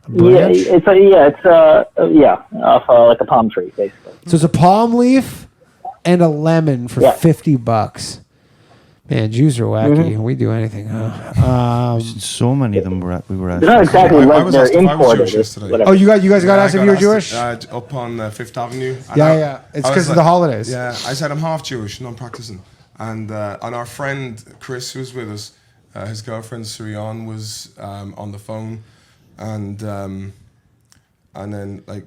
branch. Like a palm tree, basically. So it's a palm leaf and a lemon for $50. Man, Jews are wacky. We do anything, huh? So many of them we were asked. They're not exactly I was they're asked if I was imported. Jewish yesterday. Oh, you guys got asked if you were Jewish? Up on Fifth Avenue. And Yeah. It's because of the holidays. Yeah, I said I'm half Jewish, non-practicing. And our friend Chris, who was with us, his girlfriend Surian was on the phone, and then like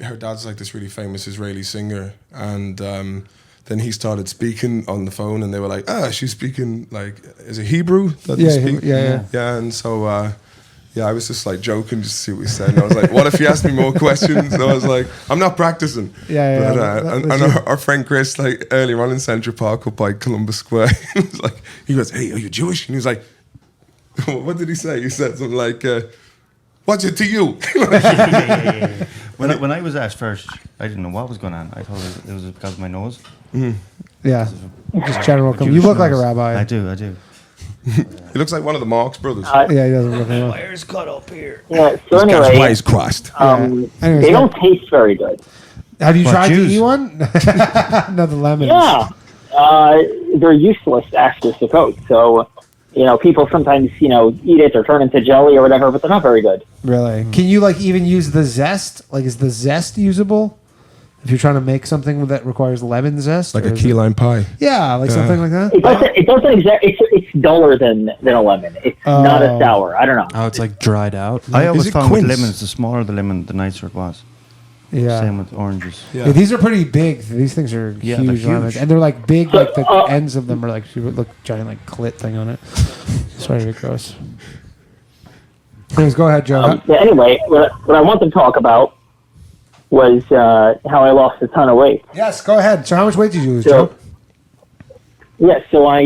her dad's like this really famous Israeli singer, and then he started speaking on the phone, and they were like, she's speaking like, is it Hebrew that they speak? Yeah, and so I was just like joking just to see what he said, and I was like, what if he asked me more questions? And I was like, I'm not practicing. And our friend Chris, like earlier on in Central Park up by Columbus Square, he goes, hey, are you Jewish? And he was like, what did he say? He said something like, what's it to you? When I was asked first, I didn't know what was going on. I thought it was because of my nose. Mm-hmm. Yeah, just general. You look like a rabbi. I do. He looks like one of the Marx brothers. He doesn't look like Wire's cut up here. Yeah, so anyway, guy's wires crossed. They don't taste very good. Have you tried to eat one? No, the lemons. Yeah, they're useless after Sukkot. So, people sometimes, eat it or turn into jelly or whatever, but they're not very good. Really? Can you even use the zest? Like, is the zest usable? If you're trying to make something that requires lemon zest? Like a key lime pie. Yeah, something like that? It doesn't exactly, it's duller than a lemon. It's not as sour. I don't know. Oh, it's like dried out. I always found with lemons, the smaller the lemon, the nicer it was. Yeah. Same with oranges. Yeah, these are pretty big. These things are huge lemons. And they're like big, like the ends of them are like, look giant like clit thing on it. Sorry to be gross. Anyways, go ahead, Joe. Anyway, what I want to talk about was how I lost a ton of weight. Yes, go ahead. So how much weight did you lose, Joe? Yeah, so I,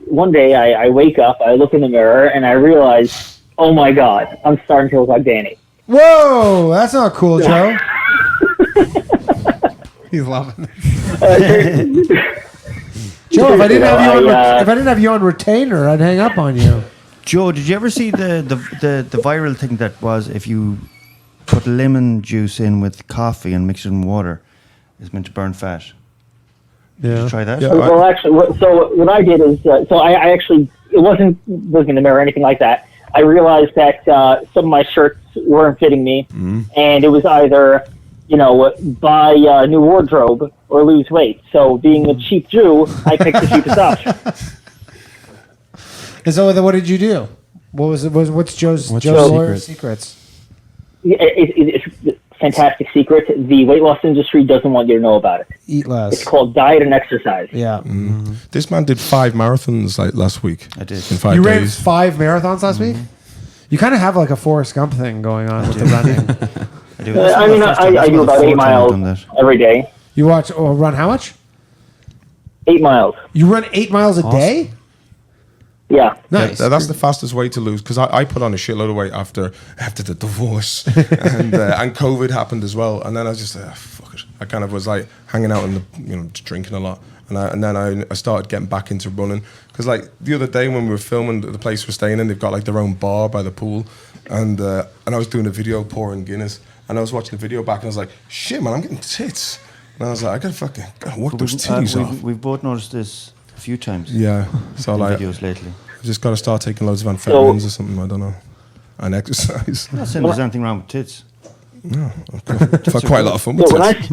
one day I wake up, I look in the mirror, and I realize, oh my God, I'm starting to look like Danny. Whoa, that's not cool, Joe. He's loving it. Joe, if I didn't have you on retainer, I'd hang up on you. Joe, did you ever see the viral thing that was if you put lemon juice in with coffee and mix it in water, it's meant to burn fat? Did you try that? Yeah, well, actually, so what I did is, I actually, it wasn't looking in the mirror or anything like that. I realized that some of my shirts weren't fitting me, and it was either, buy a new wardrobe or lose weight. So being a cheap Jew, I picked the cheapest option. And so, what did you do? What's Joe's secrets? It's a fantastic secret. The weight loss industry doesn't want you to know about it. Eat less. It's called diet and exercise. Yeah. This man did 5 marathons last week. I did. In 5 you days. ran 5 marathons last week? You kind of have like a Forrest Gump thing going on with the running. I do about 8 miles every day. You run how much? 8 miles. You run 8 miles a day? Yeah. Nice. Yeah, that's the fastest way to lose, because I put on a shitload of weight after the divorce and COVID happened as well, and then I just fuck it. I kind of was like hanging out and drinking a lot, and then I started getting back into running, because like the other day when we were filming the place we're staying in, they've got like their own bar by the pool, and I was doing a video pouring Guinness, and I was watching the video back and I was like, shit man, I'm getting tits, and I was like, I gotta work those titties off. We've both noticed this a few times. Yeah, so like videos lately. I've just got to start taking loads of amphetamines or something. I don't know, and exercise. I'm not saying there's anything wrong with tits. No, I've had quite a lot of fun with So tits.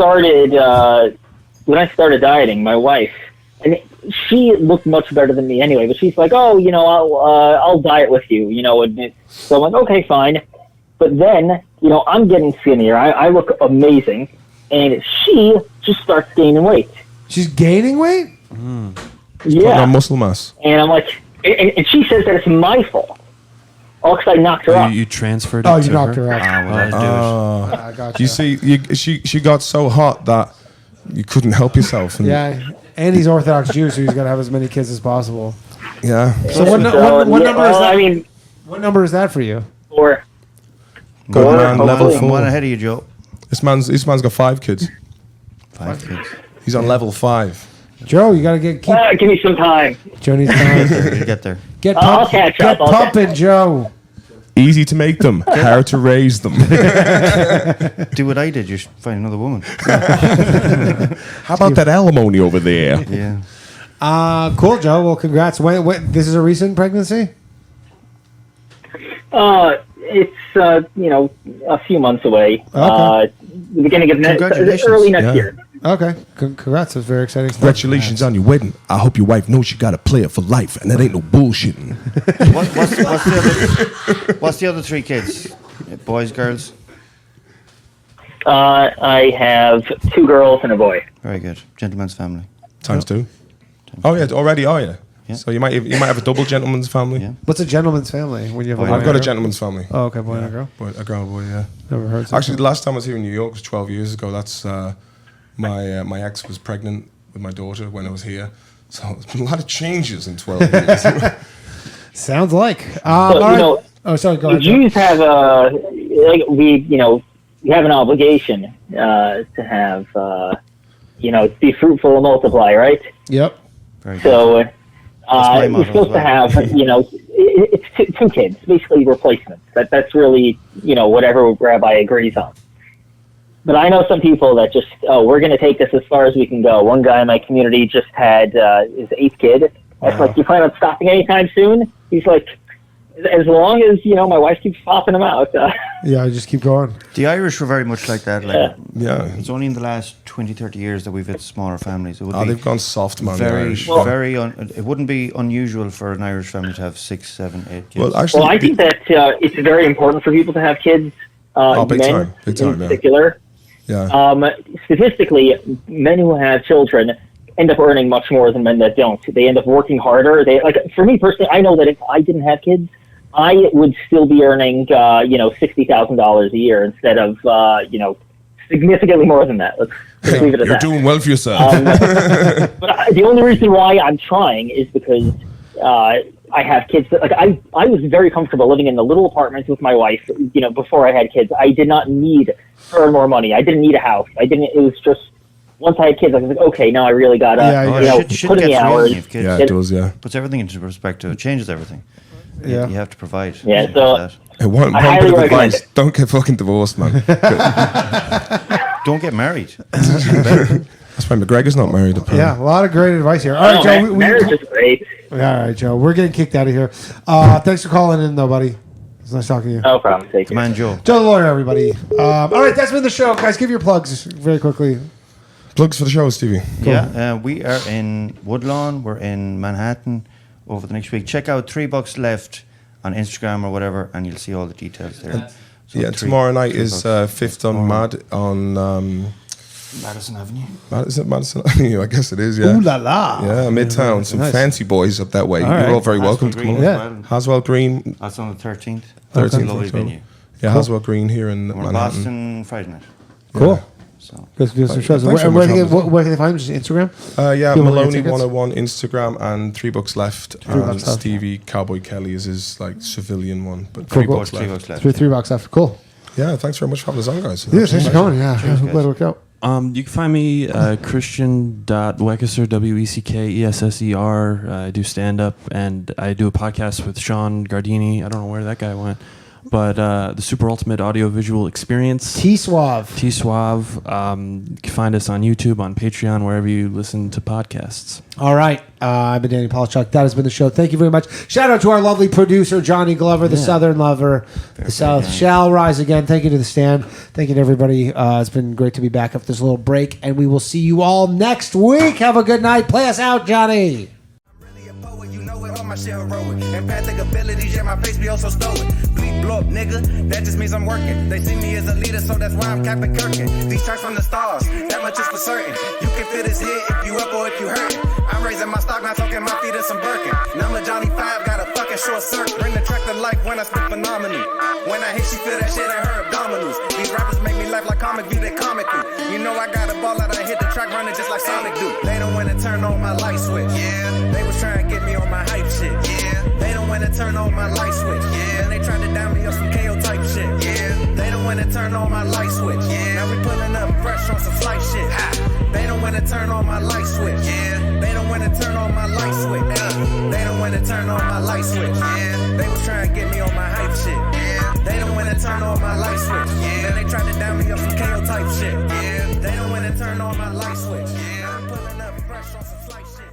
when I started dieting, my wife, and she looked much better than me anyway, but she's like, I'll diet with you, so I'm like, okay, fine. But then, I'm getting skinnier. I look amazing, and she just starts gaining weight. She's gaining weight? Yeah. On muscle mass. And I'm like, and she says that it's my fault. All because I knocked her up. You transferred it Oh, to you knocked her up. I got you see, she got so hot that you couldn't help yourself. And and he's Orthodox Jew, so he's got to have as many kids as possible. Yeah. So what number is that? What number is that for you? 4. Good man, level 4. I'm one ahead of you, Joe. This man's got 5 kids. 5 kids. He's on level 5. Joe, you got to keep. Give me some time. Joe needs time. You get there. I'll catch up. Get pumping, Joe. Easy to make them, hard to raise them. Do what I did. You should find another woman. How about that alimony over there? Yeah. Cool, Joe. Well, congrats. This is a recent pregnancy? It's a few months away. Okay. The beginning of early next year. Okay. Congrats. That's very exciting stuff. Congratulations on your wedding. I hope your wife knows you got to play it for life, and that ain't no bullshitting. What's the other 3 kids? Boys, girls? I have 2 girls and a boy. Very good. Gentleman's family. Times 2. Oh yeah, already are you? Yeah. So you might have a double gentleman's family. Yeah. What's a gentleman's family? When you have I've got a gentleman's family. Oh, okay, boy and a girl. A girl, boy, yeah. Never heard. Actually, the last time I was here in New York was 12 years ago. That's my ex was pregnant with my daughter when I was here. So there's been a lot of changes in 12 years. Sounds like. All right. Oh, sorry. Go ahead. Jews have we have an obligation to have be fruitful and multiply, right? Yep. We're supposed to have it's 2 kids, basically replacements. That's really whatever rabbi agrees on. But I know some people that just we're going to take this as far as we can go. One guy in my community just had his 8th kid. That's like, you plan on stopping anytime soon? He's like, as long as my wife keeps popping them out. Yeah, I just keep going. The Irish were very much like that. Like, yeah. It's only in the last 20, 30 years that we've had smaller families. It would they've gone soft, man. It wouldn't be unusual for an Irish family to have 6, 7, 8 kids. Well, actually, I think that it's very important for people to have kids. Big time, in particular. Yeah. Statistically, men who have children end up earning much more than men that don't. They end up working harder. For me personally, I know that if I didn't have kids, I would still be earning, $60,000 a year instead of, significantly more than that. Let's leave it at that. You're doing well for yourself. But the only reason why I'm trying is because I have kids. I was very comfortable living in the little apartments with my wife, before I had kids. I did not need to earn more money. I didn't need a house. It was just, once I had kids, I was like, okay, now I really gotta, put in the hours. Yeah, it does. Yeah, puts everything into perspective. It changes everything. Yeah, you have to provide. Yeah, so one bit of advice: don't get fucking divorced, man. Don't get married. That's why McGregor's not married. Apparently. Yeah, a lot of great advice here. All right, Joe. Marriage is great. All right, Joe. We're getting kicked out of here. Thanks for calling in, though, buddy. It's nice talking to you. No problem. Take care. Come on, Joe. Joe the lawyer, everybody. All right, that's been the show, guys. Give your plugs very quickly. Plugs for the show, Stevie. Cool. Yeah, we are in Woodlawn. We're in Manhattan over the next week. Check out $3 Left on Instagram or whatever, and you'll see all the details there. So tomorrow night is Fifth on Mad on Madison Avenue. Is it Madison Avenue? I guess it is, yeah. Ooh la la. Yeah, Midtown. Some fancy boys up that way. You're all very welcome to come. Haswell Green. That's on the 13th. 13th. Lovely venue. Yeah, cool. Haswell Green here in Manhattan. Boston Friday night. Cool. Yeah. So let's do some shows. Where can they find them? Just Instagram? Yeah, Moloney 101 Instagram and $3 Left. And Stevie Cowboy Kelly is his like civilian one, but cool. $3 left. $3 left. Cool. Yeah, thanks very much for having us on, guys. Yeah, thanks for coming. Yeah, I'm glad it worked out. You can find me Christian.Weckesser, Weckesser. I do stand up and I do a podcast with Shawn Gardini. I don't know where that guy went. But the Super Ultimate Audio Visual Experience. T-Suave. You can find us on YouTube, on Patreon, wherever you listen to podcasts. All right. I've been Danny Polachuk. That has been the show. Thank you very much. Shout out to our lovely producer, Johnny Glover, the Southern Lover. The South shall rise again. Thank you to The Stand. Thank you to everybody. It's been great to be back after this little break. And we will see you all next week. Have a good night. Play us out, Johnny. My shit heroic. Empathic abilities, yeah, my face be also stoic. Bleep, blow up, nigga, that just means I'm working. They see me as a leader, so that's why I'm Captain Kirkin. These tracks from the stars, that much is for certain. You can feel this hit if you up or if you hurt. I'm raising my stock, not talking my feet in some Birkin. Number Johnny 5, got a fucking short circuit. Bring the track to life when I spit phenomenally. When I hit, she feel that shit in her abdominals. These rappers make me laugh like comic view, they comical. You know I got a ball out, I hit the track running just like Sonic do. They don't wanna turn on my light switch. Yeah, they was trying to get me on my hype shit. Yeah, they don't wanna turn on my light switch. Yeah, and they tried to down me on some KO type shit. Yeah, they don't wanna turn on my light switch. Yeah, now we pulling up fresh on some flight shit. They don't wanna turn on my light switch. Yeah, they don't wanna turn on my light switch. They don't wanna turn on my light switch. Yeah, they was trying to get me on my hype shit. Yeah, they don't wanna turn on my light switch. Yeah, and they tried to down me on some KO type shit. Yeah, they don't wanna turn on my light switch. Yeah, I'm pulling up fresh on some flight shit.